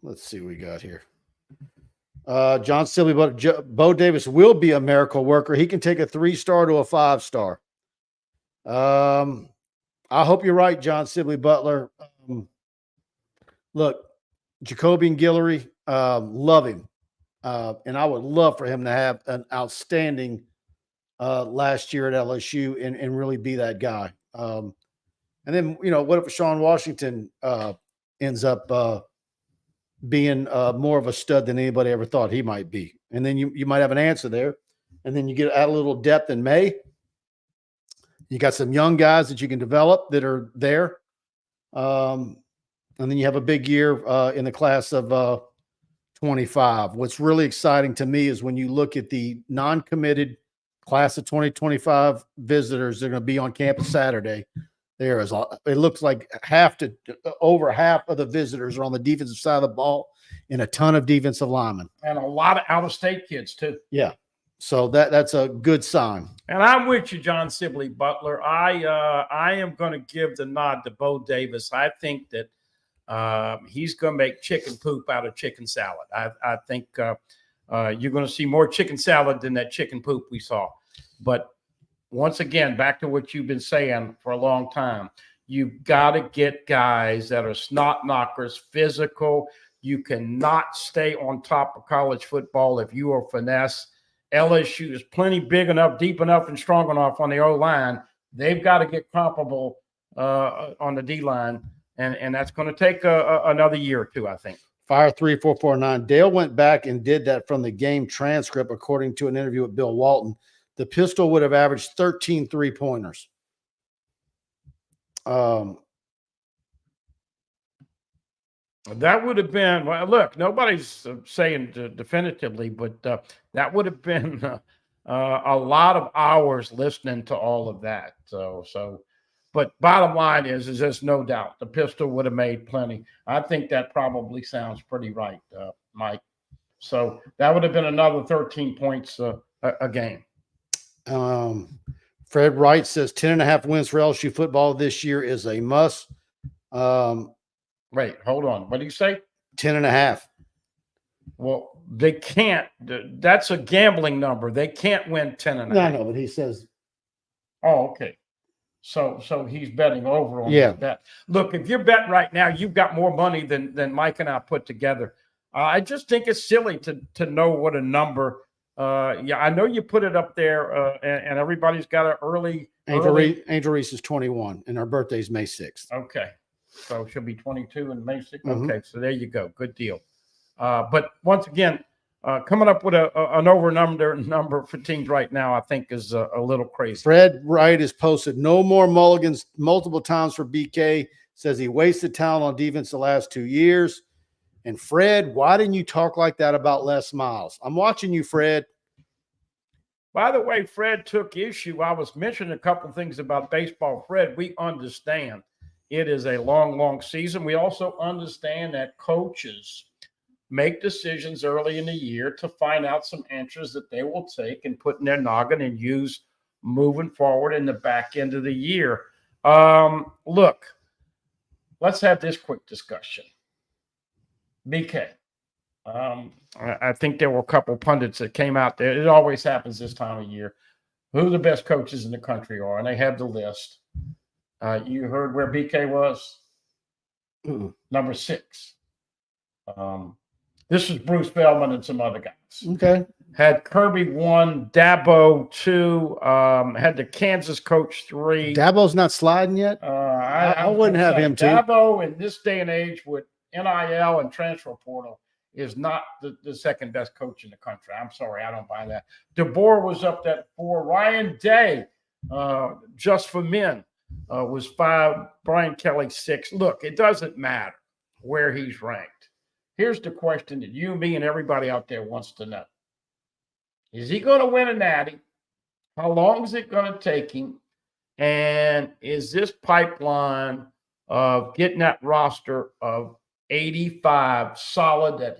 Let's see what we got here. John Sibley, but Bo Davis will be a miracle worker. He can take a 3-star to a 5-star. I hope you're right, John Sibley Butler. Look, Jacobian Guillory, love him. And I would love for him to have an outstanding last year at LSU and really be that guy. And then, what if Sean Washington ends up being more of a stud than anybody ever thought he might be? And then you might have an answer there. And then you add a little depth in May. You got some young guys that you can develop that are there. And then you have a big year in the class of 25. What's really exciting to me is when you look at the non-committed class of 2025 visitors that are going to be on campus Saturday. It looks like over half of the visitors are on the defensive side of the ball, and a ton of defensive linemen. And a lot of out-of-state kids, too. Yeah. So that's a good sign. And I'm with you, John Sibley Butler. I am going to give the nod to Bo Davis. I think that he's going to make chicken poop out of chicken salad. I think you're going to see more chicken salad than that chicken poop we saw. But once again, back to what you've been saying for a long time, you've got to get guys that are snot knockers, physical. You cannot stay on top of college football if you are finesse. LSU is plenty big enough, deep enough, and strong enough on the O-line. They've got to get comparable on the D-line. And that's going to take another year or two, I think. Fire 3449. Dale went back and did that from the game transcript, according to an interview with Bill Walton. The pistol would have averaged 13 3-pointers. That would have been, well, look, nobody's saying definitively, but that would have been a lot of hours listening to all of that. But bottom line is there's no doubt the pistol would have made plenty. I think that probably sounds pretty right, Mike. So that would have been another 13 points a game. Fred Wright says 10.5 wins for LSU football this year is a must. Wait, hold on. What do you say? 10.5. Well, they can't. That's a gambling number. They can't win 10.5. No, but he says. Oh, okay. So he's betting over on his bet. Look, if you're betting right now, you've got more money than Mike and I put together. I just think it's silly to know what a number. I know you put it up there, and everybody's got an early. Angel Reese is 21, and her birthday's May 6th. Okay, so she'll be 22 in May 6th. Mm-hmm. Okay, so there you go. Good deal. But once again, coming up with an over number for teams right now, I think is a little crazy. Fred Wright has posted no more mulligans multiple times for BK. Says he wasted talent on defense the last 2 years. And Fred, why didn't you talk like that about Les Miles? I'm watching you, Fred. By the way, Fred took issue. I was mentioning a couple of things about baseball. Fred, we understand it is a long, long season. We also understand that coaches make decisions early in the year to find out some answers that they will take and put in their noggin and use moving forward in the back end of the year. Look, let's have this quick discussion. BK. I think there were a couple pundits that came out there. It always happens this time of year. Who the best coaches in the country are, and they have the list. You heard where BK was? Number 6. This was Bruce Feldman and some other guys. Okay. Had Kirby 1, Dabo 2, had the Kansas coach 3. Dabo's not sliding yet? I wouldn't have him too. Dabo in this day and age with NIL and transfer portal is not the second best coach in the country. I'm sorry, I don't buy that. DeBoer was up at 4. Ryan Day, just for men, was 5. Brian Kelly 6. Look, it doesn't matter where he's ranked. Here's the question that you, me, and everybody out there wants to know. Is he going to win a natty? How long is it going to take him? And is this pipeline of getting that roster of 85 solid that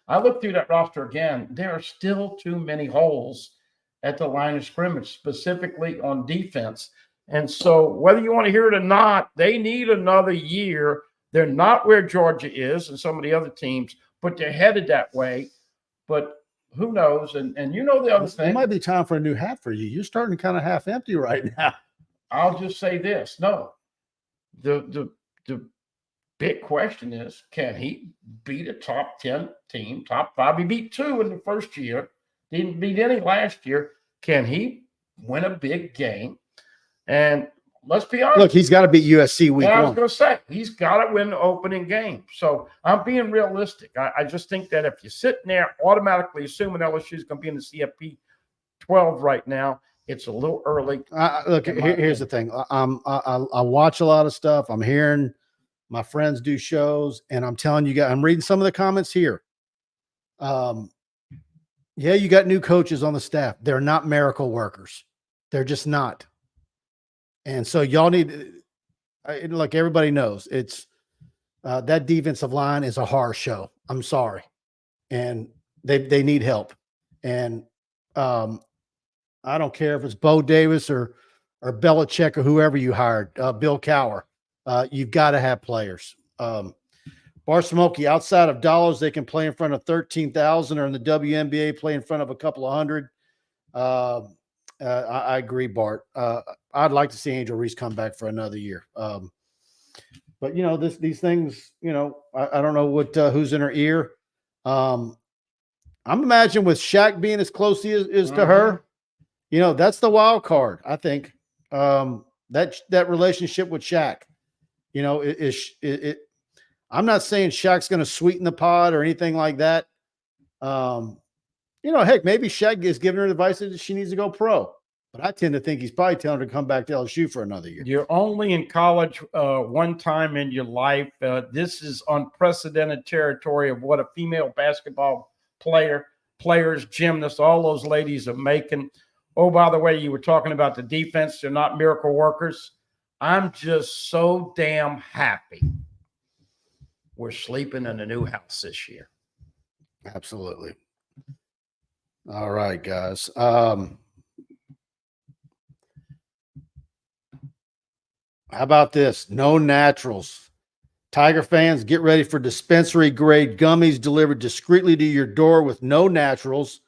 I looked through that roster again. There are still too many holes at the line of scrimmage, specifically on defense. And so whether you want to hear it or not, they need another year. They're not where Georgia is and some of the other teams, but they're headed that way. But who knows? And you know the other thing. It might be time for a new hat for you. You're starting kind of half empty right now. I'll just say this. No. The big question is, can he beat a top 10 team, top 5? He beat 2 in the first year. Didn't beat any last year. Can he win a big game? And let's be honest. Look, he's got to beat USC week 1. I was going to say, he's got to win the opening game. So I'm being realistic. I just think that if you're sitting there automatically assuming LSU is going to be in the CFP 12 right now, it's a little early. Look, here's the thing. I watch a lot of stuff. I'm hearing my friends do shows, and I'm telling you guys, I'm reading some of the comments here. Yeah, you got new coaches on the staff. They're not miracle workers. They're just not. And so y'all need, look, everybody knows it's that defensive line is a horror show. I'm sorry. And they need help. And I don't care if it's Bo Davis or Belichick or whoever you hired, Bill Cowher. You've got to have players. Mulkey, outside of dollars, they can play in front of 13,000, or in the WNBA, play in front of a couple of hundred. I agree, Bart. I'd like to see Angel Reese come back for another year. But you know, these things, you know, I don't know what who's in her ear. I'm imagining with Shaq being as close as he is to her, you know, that's the wild card. I think that relationship with Shaq, you know, I'm not saying Shaq's going to sweeten the pot or anything like that. You know, heck, maybe Shaq is giving her advice that she needs to go pro. But I tend to think he's probably telling her to come back to LSU for another year. You're only in college one time in your life. This is unprecedented territory of what a female basketball players, gymnasts, all those ladies are making. Oh, by the way, you were talking about the defense. They're not miracle workers. I'm just so damn happy we're sleeping in a new house this year. Absolutely. All right, guys. How about this? KnowNaturals. Tiger fans, get ready for dispensary grade gummies delivered discreetly to your door with KnowNaturals.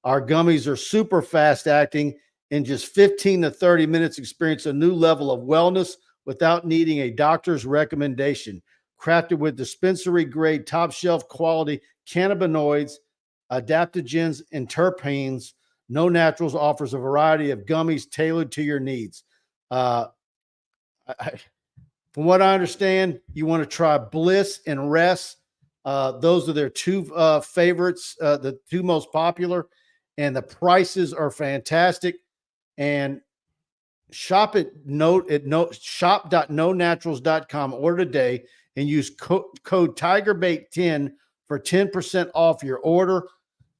Our gummies are super fast acting. In just 15 to 30 minutes, experience a new level of wellness without needing a doctor's recommendation. Crafted with dispensary grade, top shelf quality cannabinoids, adaptogens, and terpenes, KnowNaturals offers a variety of gummies tailored to your needs. From what I understand, you want to try BLISS and Rest. Those are their two favorites, the two most popular, and the prices are fantastic. And shop at shop.knownaturals.com. Order today and use code TigerBait10 for 10% off your order.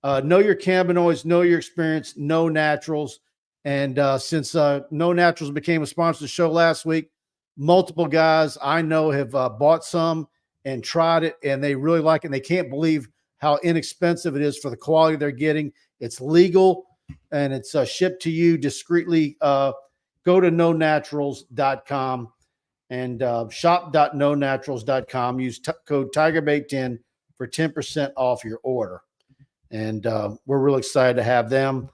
Know your cannabinoids, know your experience, know naturals. And since KnowNaturals became a sponsor of the show last week, multiple guys I know have bought some and tried it, and they really like it. And they can't believe how inexpensive it is for the quality they're getting. It's legal, and it's shipped to you discreetly. Go to knownaturals.com and shop.knownaturals.com. Use code TigerBait10 for 10% off your order. And we're really excited to have them.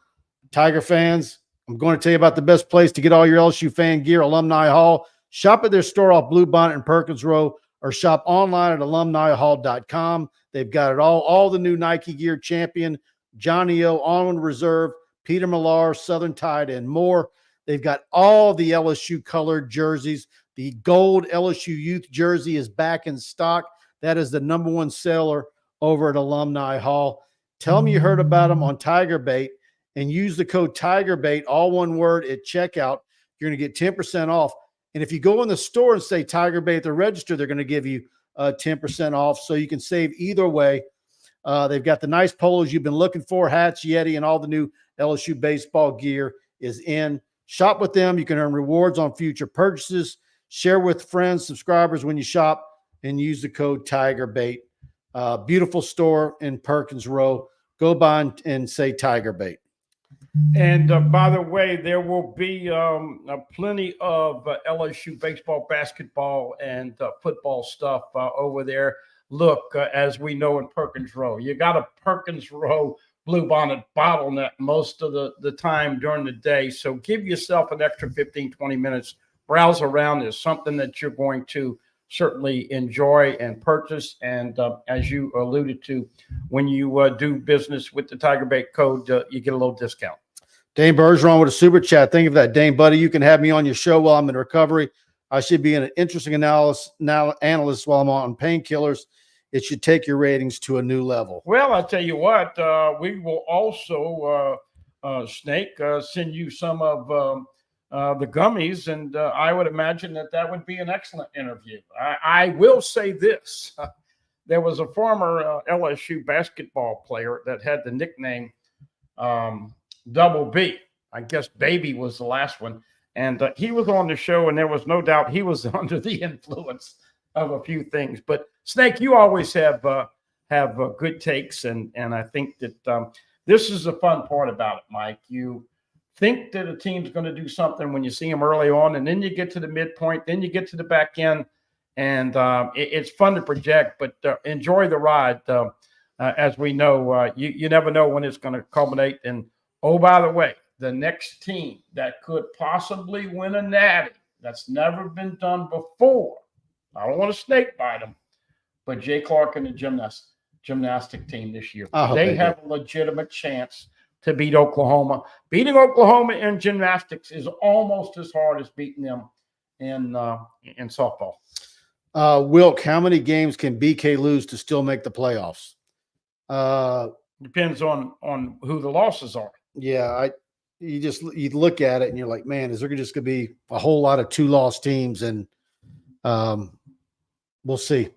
Tiger fans, I'm going to tell you about the best place to get all your LSU fan gear, Alumni Hall. Shop at their store off Bluebonnet and Perkins Row, or shop online at alumnihall.com. They've got it all the new Nike gear, Champion, Johnny O, On Reserve, Peter Millar, Southern Tide, and more. They've got all the LSU colored jerseys. The gold LSU youth jersey is back in stock. That is the #1 seller over at Alumni Hall. Tell them you heard about them on TigerBait and use the code TigerBait, all one word, at checkout. You're going to get 10% off. And if you go in the store and say TigerBait at the register, they're going to give you 10% off. So you can save either way. They've got the nice polos you've been looking for, hats, Yeti, and all the new LSU baseball gear is in. Shop with them. You can earn rewards on future purchases. Share with friends, subscribers when you shop, and use the code TigerBait. Beautiful store in Perkins Row. Go by and say TigerBait. And by the way, there will be plenty of LSU baseball, basketball, and football stuff over there. Look, as we know in Perkins Row, you got a Perkins Row Bluebonnet bottleneck most of the time during the day. So give yourself an extra 15, 20 minutes. Browse around. Is something that you're going to certainly enjoy and purchase. And as you alluded to, when you do business with the TigerBait code, you get a little discount. Dane Bergeron with a super chat. Think of that, Dane, buddy. You can have me on your show while I'm in recovery. I should be an interesting analyst while I'm on painkillers. It should take your ratings to a new level. Well, I'll tell you what, we will also, Snake, send you some of the gummies, and I would imagine that would be an excellent interview. I will say this. There was a former LSU basketball player that had the nickname Double B. I guess Baby was the last one. And he was on the show, and there was no doubt he was under the influence of a few things. But, Snake, you always have good takes, and I think that this is the fun part about it, Mike. You think that a team's going to do something when you see them early on, and then you get to the midpoint, then you get to the back end, and it's fun to project, but enjoy the ride. As we know, you never know when it's going to culminate. And, oh, by the way, the next team that could possibly win a natty, that's never been done before. I don't want to snake bite them, but Jay Clark and the gymnastic team this year, they have a legitimate chance to beat Oklahoma. Beating Oklahoma in gymnastics is almost as hard as beating them in softball. Wilk, how many games can BK lose to still make the playoffs? Depends on who the losses are. Yeah, you look at it and you're like, man, is there just going to be a whole lot of 2-loss teams? And we'll see.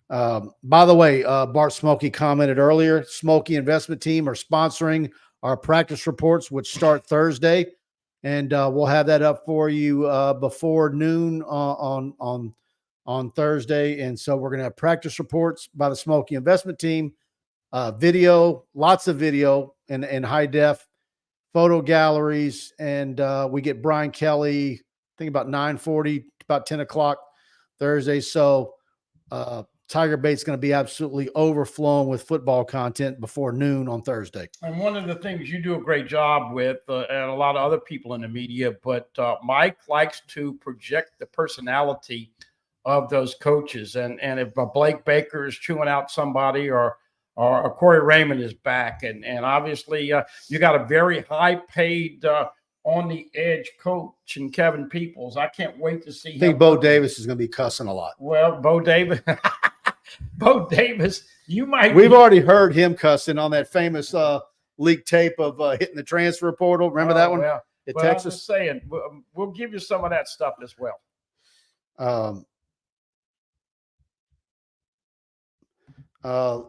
By the way, Bart Smokey commented earlier, Smokey Investment Team are sponsoring our practice reports, which start Thursday. And we'll have that up for you before noon on Thursday. And so we're going to have practice reports by the Smokey Investment Team, video, lots of video in high def, photo galleries, and we get Brian Kelly, I think about 9:40, about 10 o'clock Thursday. So TigerBait's going to be absolutely overflowing with football content before noon on Thursday. And one of the things you do a great job with, and a lot of other people in the media, but Mike likes to project the personality of those coaches. And if Blake Baker is chewing out somebody, or Corey Raymond is back, and obviously you got a very high-paid on the edge coach in Kevin Peoples. I can't wait to see. I think Bo Davis is going to be cussing a lot. Well, Bo Davis, Bo Davis, you might. We've already heard him cussing on that famous leaked tape of hitting the transfer portal. Remember that one? Well, at I'm Texas? just saying, we'll give you some of that stuff as well.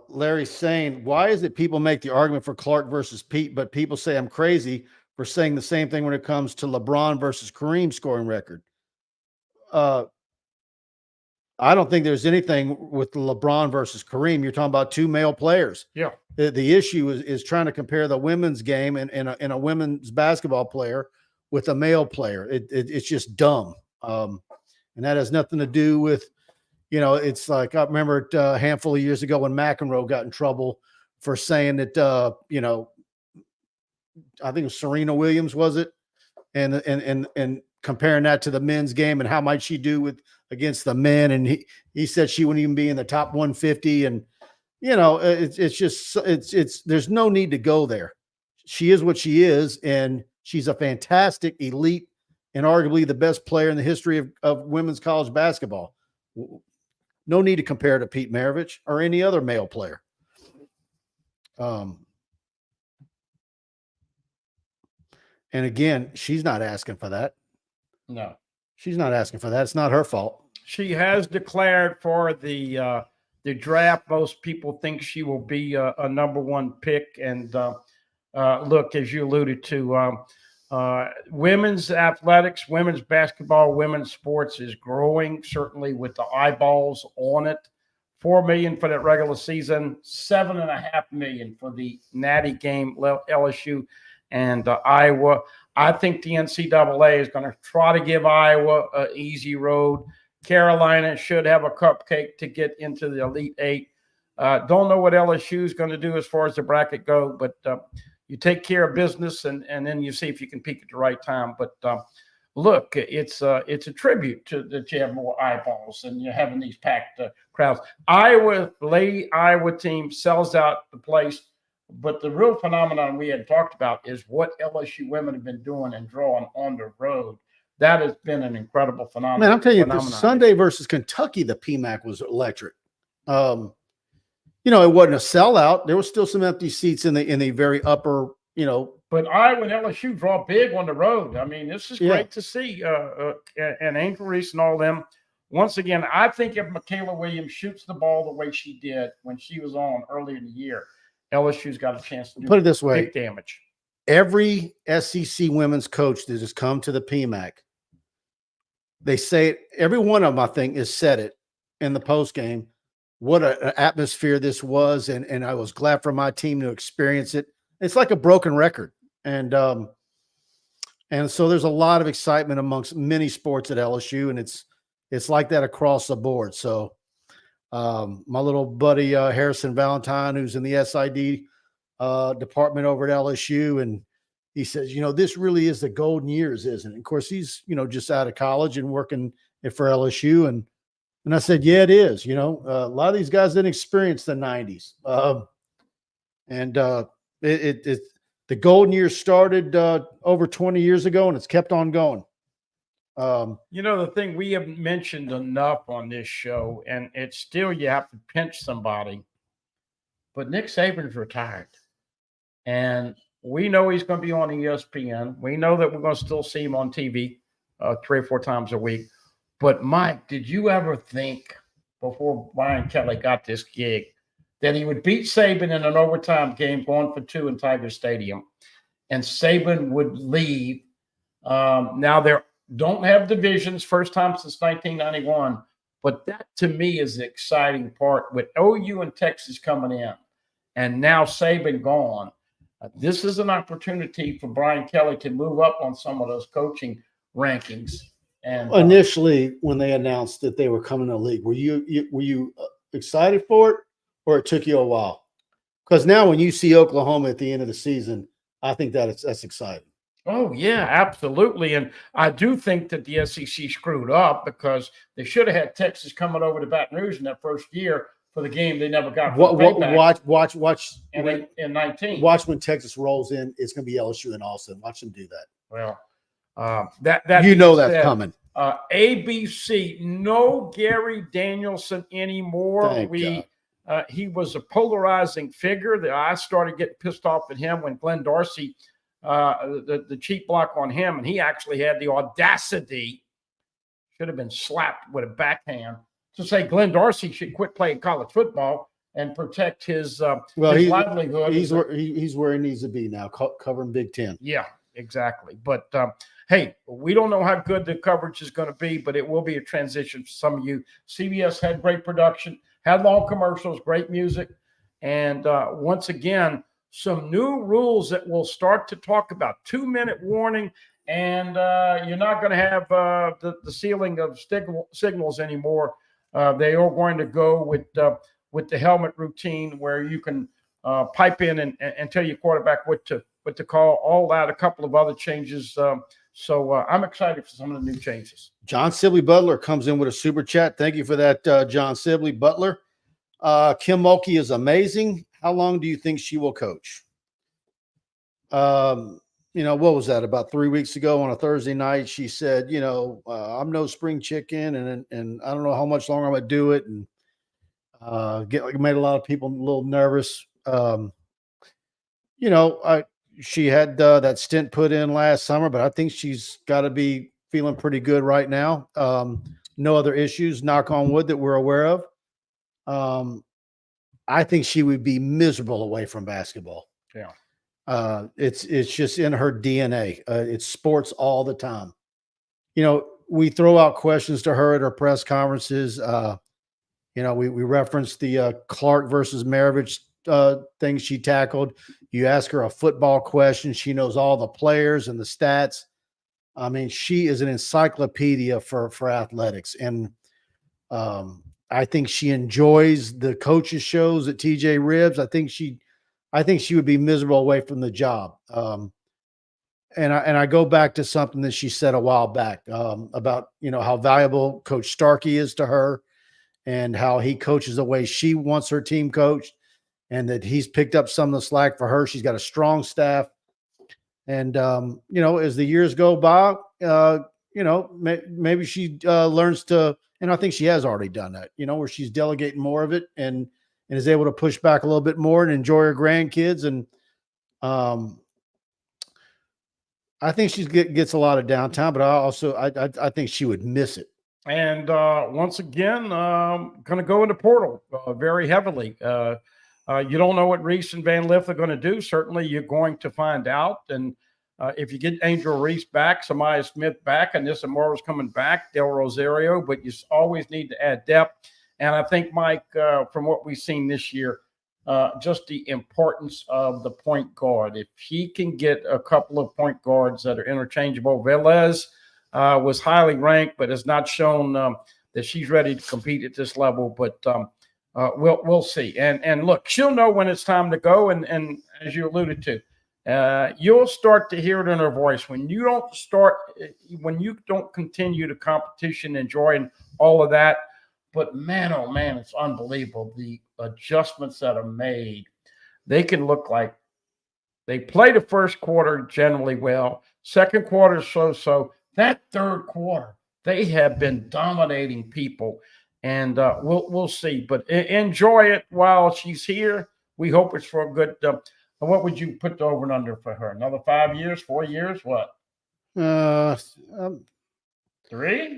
Larry's saying, why is it people make the argument for Clark versus Pete, but people say I'm crazy for saying the same thing when it comes to LeBron versus Kareem scoring record? I don't think there's anything with LeBron versus Kareem. You're talking about two male players. Yeah. The issue is trying to compare the women's game and a women's basketball player with a male player. It's just dumb. And that has nothing to do with, it's like, I remember a handful of years ago when McEnroe got in trouble for saying that, I think it was Serena Williams, was it? And comparing that to the men's game and how might she do against the men. And he said she wouldn't even be in the top 150. And, there's no need to go there. She is what she is. And she's a fantastic elite and arguably the best player in the history of women's college basketball. No need to compare to Pete Maravich or any other male player. And again, she's not asking for that. No, she's not asking for that. It's not her fault. She has declared for the draft. Most people think she will be a #1 pick. And look, as you alluded to, women's athletics, women's basketball, women's sports is growing, certainly with the eyeballs on it. 4 million for that regular season, 7.5 million for the Natty game, LSU and Iowa. I think the NCAA is going to try to give Iowa an easy road. Carolina should have a cupcake to get into the Elite Eight. Don't know what LSU is going to do as far as the bracket go, but you take care of business and then you see if you can peak at the right time. But look, it's a tribute to that you have more eyeballs and you're having these packed crowds. Lady Iowa team sells out the place. But the real phenomenon we had talked about is what LSU women have been doing and drawing on the road. That has been an incredible phenomenon. Man, I'm telling you, the Sunday versus Kentucky, the PMAC was electric. It wasn't a sellout. There was still some empty seats in the very upper, But Iowa and LSU draw big on the road. I mean, this is great to see. And Angel Reese and all them. Once again, I think if Michaela Williams shoots the ball the way she did when she was on early in the year, LSU's got a chance to do put it this way, big damage. Every SEC women's coach that has come to the PMAC, they say every one of them, I think, has said it in the post game. What an atmosphere this was, and I was glad for my team to experience it. It's like a broken record, and so there's a lot of excitement amongst many sports at LSU, and it's like that across the board. So. My little buddy Harrison Valentine, who's in the SID department over at LSU, and he says, this really is the golden years, isn't it? Of course, he's just out of college and working for LSU, and I said, yeah, it is. A lot of these guys didn't experience the '90s, and the golden years started over 20 years ago, and it's kept on going. The thing we haven't mentioned enough on this show, and it's still you have to pinch somebody, but Nick Saban's retired. And we know he's going to be on ESPN. We know that we're going to still see him on TV 3 or 4 times a week. But, Mike, did you ever think before Brian Kelly got this gig that he would beat Saban in an overtime game going for 2 in Tiger Stadium, and Saban would leave? Now they're don't have divisions, first time since 1991. But that, to me, is the exciting part with OU and Texas coming in and now Saban gone. This is an opportunity for Brian Kelly to move up on some of those coaching rankings. And initially, when they announced that they were coming to the league, were you excited for it, or it took you a while? Because now when you see Oklahoma at the end of the season, I think that's exciting. Oh, yeah, absolutely. And I do think that the SEC screwed up because they should have had Texas coming over to Baton Rouge in that first year for the game they never got. Watch in 19. Watch when Texas rolls in. It's going to be LSU and Austin. Watch them do that. Well, that's coming. ABC, no Gary Danielson anymore. Thank God. He was a polarizing figure. I started getting pissed off at him when Glenn Dorsey, the cheap block on him, and he actually had the audacity, should have been slapped with a backhand, to say Glenn Dorsey should quit playing college football and protect his livelihood. He's where he needs to be now, covering Big Ten. Yeah, exactly. But hey, we don't know how good the coverage is going to be, but it will be a transition for some of you. CBS had great production, had long commercials, great music, and once again, some new rules that we'll start to talk about. 2-minute warning, and you're not going to have the ceiling of signals anymore. They are going to go with the helmet routine, where you can pipe in and tell your quarterback what to call. All that, a couple of other changes. So I'm excited for some of the new changes. John Sibley Butler comes in with a super chat. Thank you for that, John Sibley Butler. Kim Mulkey is amazing. How long do you think she will coach? What was that? About 3 weeks ago on a Thursday night, she said, I'm no spring chicken, and I don't know how much longer I'm going to do it. And made a lot of people a little nervous. She had that stint put in last summer, but I think she's got to be feeling pretty good right now. No other issues, knock on wood, that we're aware of. I think she would be miserable away from basketball. Yeah. It's just in her DNA. It's sports all the time. We throw out questions to her at her press conferences. We referenced the Clark versus Maravich thing she tackled. You ask her a football question, she knows all the players and the stats. I mean, she is an encyclopedia for athletics. And I think she enjoys the coaches shows at TJ Ribs. I think she would be miserable away from the job. And I go back to something that she said a while back about, how valuable Coach Starkey is to her, and how he coaches the way she wants her team coached, and that he's picked up some of the slack for her. She's got a strong staff. And, as the years go by, maybe she learns to, and I think she has already done that, where she's delegating more of it and is able to push back a little bit more and enjoy her grandkids. And I think she gets a lot of downtime, but I think she would miss it. And once again, going to go into portal very heavily. You don't know what Reese and Van Lith are going to do. Certainly, you're going to find out. And if you get Angel Reese back, Samaya Smith back, and Nissa Morrow's coming back, Del Rosario, but you always need to add depth. And I think, Mike, from what we've seen this year, just the importance of the point guard. If he can get a couple of point guards that are interchangeable, Velez was highly ranked, but has not shown that she's ready to compete at this level. But we'll see. And look, she'll know when it's time to go. And as you alluded to, you'll start to hear it in her voice when you don't continue the competition, enjoying all of that. But man, oh man, it's unbelievable. The adjustments that are made. They can look like they play the first quarter generally well. Second quarter, so. That third quarter, they have been dominating people, and we'll see. But enjoy it while she's here. We hope it's for a good. What would you put the over and under for her? Another 5 years, 4 years? What? 3?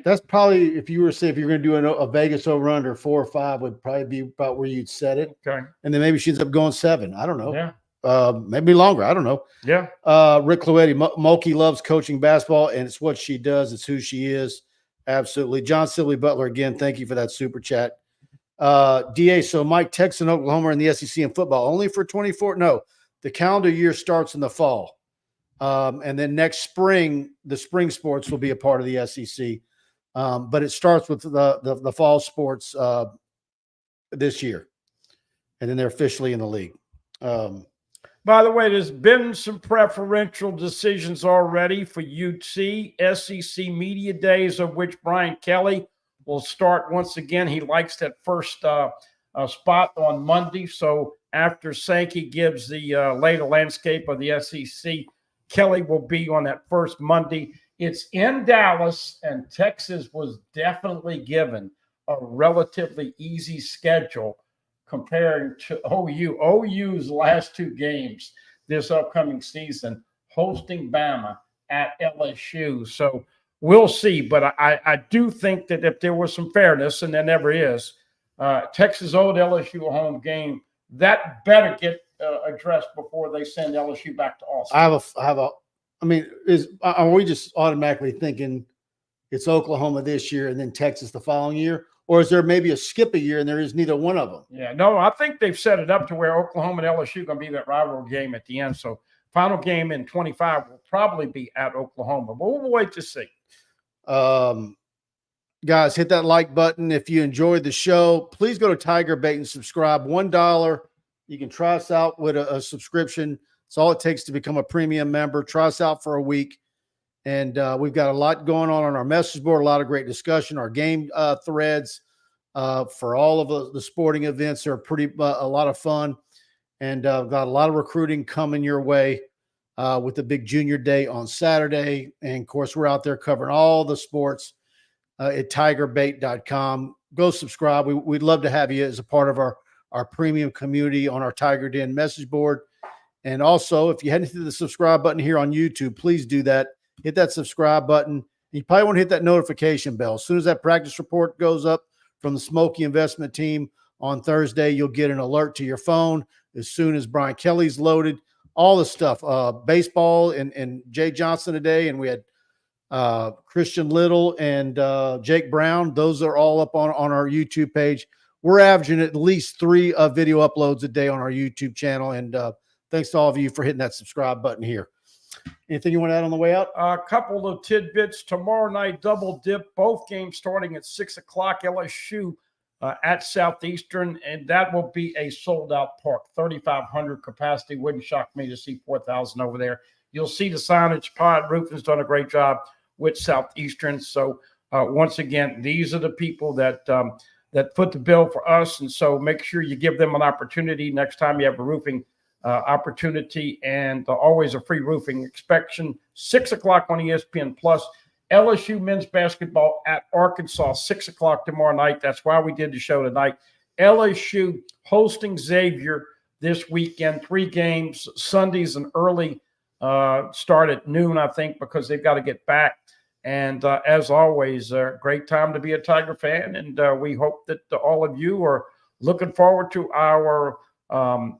That's probably, if you were going to do a Vegas over under, 4 or 5 would probably be about where you'd set it. Okay. And then maybe she ends up going 7. I don't know. Yeah. Maybe longer. I don't know. Yeah. Rick Cloetti, Mulkey loves coaching basketball, and it's what she does. It's who she is. Absolutely. John Sibley Butler, again, thank you for that super chat. DA, so Mike, Texas and Oklahoma are in the SEC in football only for 24. No, the calendar year starts in the fall. And then next spring, the spring sports will be a part of the SEC. But it starts with the fall sports this year. And then they're officially in the league. By the way, there's been some preferential decisions already for UT SEC Media Days, of which Brian Kelly will start once again. He likes that first spot on Monday. So after Sankey gives the later landscape of the SEC, Kelly will be on that first Monday It's in Dallas, and Texas was definitely given a relatively easy schedule comparing to OU. OU's last 2 games this upcoming season, hosting Bama at LSU. So we'll see. But I do think that if there was some fairness, and there never is, Texas owed LSU a home game. That better get addressed before they send LSU back to Austin. Are we just automatically thinking it's Oklahoma this year and then Texas the following year? Or is there maybe a skip a year and there is neither one of them? Yeah, no, I think they've set it up to where Oklahoma and LSU are going to be that rivalry game at the end. So final game in 25 will probably be at Oklahoma. But we'll wait to see. Guys, hit that like button. If you enjoyed the show, please go to TigerBait and subscribe. $1. You can try us out with a subscription. It's all it takes to become a premium member. Try us out for a week. And we've got a lot going on our message board, a lot of great discussion, our game threads for all of the sporting events are a lot of fun. And got a lot of recruiting coming your way with the big junior day on Saturday. And, of course, we're out there covering all the sports at TigerBait.com. Go subscribe. We'd love to have you as a part of our premium community on our Tiger Den message board. And also, if you hadn't hit the subscribe button here on YouTube, please do that. Hit that subscribe button. You probably want to hit that notification bell. As soon as that practice report goes up from the Mulkey investment team on Thursday, you'll get an alert to your phone as soon as Brian Kelly's loaded. All the stuff, baseball and Jay Johnson today, and we had Christian Little and Jake Brown. Those are all up on our YouTube page. We're averaging at least 3 video uploads a day on our YouTube channel. And thanks to all of you for hitting that subscribe button here. Anything you want to add on the way out? A couple of tidbits. Tomorrow night, double dip. Both games starting at 6 o'clock. LSU at Southeastern, and that will be a sold-out park. 3,500 capacity. Wouldn't shock me to see 4,000 over there. You'll see the signage. Pod Roofing's done a great job with Southeastern. So once again, these are the people that foot the bill for us, and so make sure you give them an opportunity next time you have a roofing opportunity, and always a free roofing inspection. 6 o'clock on ESPN Plus. LSU men's basketball at Arkansas, 6 o'clock tomorrow night. That's why we did the show tonight. LSU hosting Xavier this weekend. 3 games. Sunday's an early start at noon, I think, because they've got to get back. And as always, great time to be a Tiger fan. And we hope that all of you are looking forward to our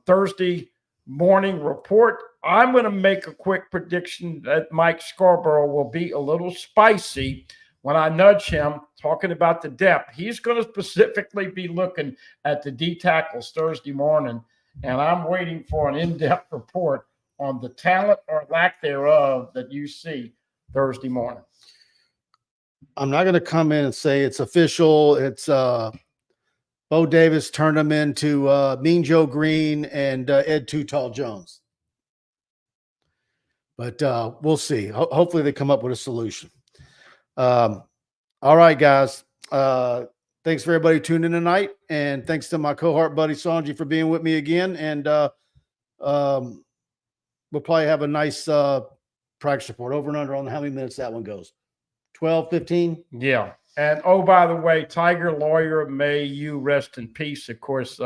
Thursday morning report. I'm going to make a quick prediction that Mike Scarborough will be a little spicy when I nudge him talking about the depth. He's going to specifically be looking at the D tackles Thursday morning, and I'm waiting for an in-depth report on the talent or lack thereof that you see Thursday morning. I'm not going to come in and say it's official. It's Bo Davis turned him into Mean Joe Green and Ed Too Tall Jones. But we'll see. Hopefully they come up with a solution. All right, guys. Thanks for everybody tuning in tonight. And thanks to my cohort, Buddy Songy, for being with me again. And we'll probably have a nice practice report over and under on how many minutes that one goes. 12, 15? Yeah. And, oh, by the way, Tiger lawyer, may you rest in peace. Of course,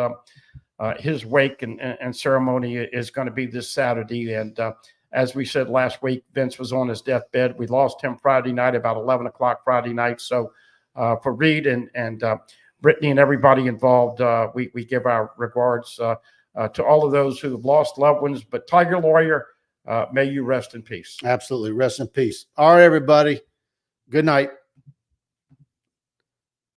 his wake and ceremony is going to be this Saturday. And as we said last week, Vince was on his deathbed. We lost him Friday night, about 11 o'clock Friday night. So for Reed and Brittany and everybody involved, we give our regards to all of those who have lost loved ones. But Tiger lawyer, may you rest in peace. Absolutely. Rest in peace. All right, everybody. Good night.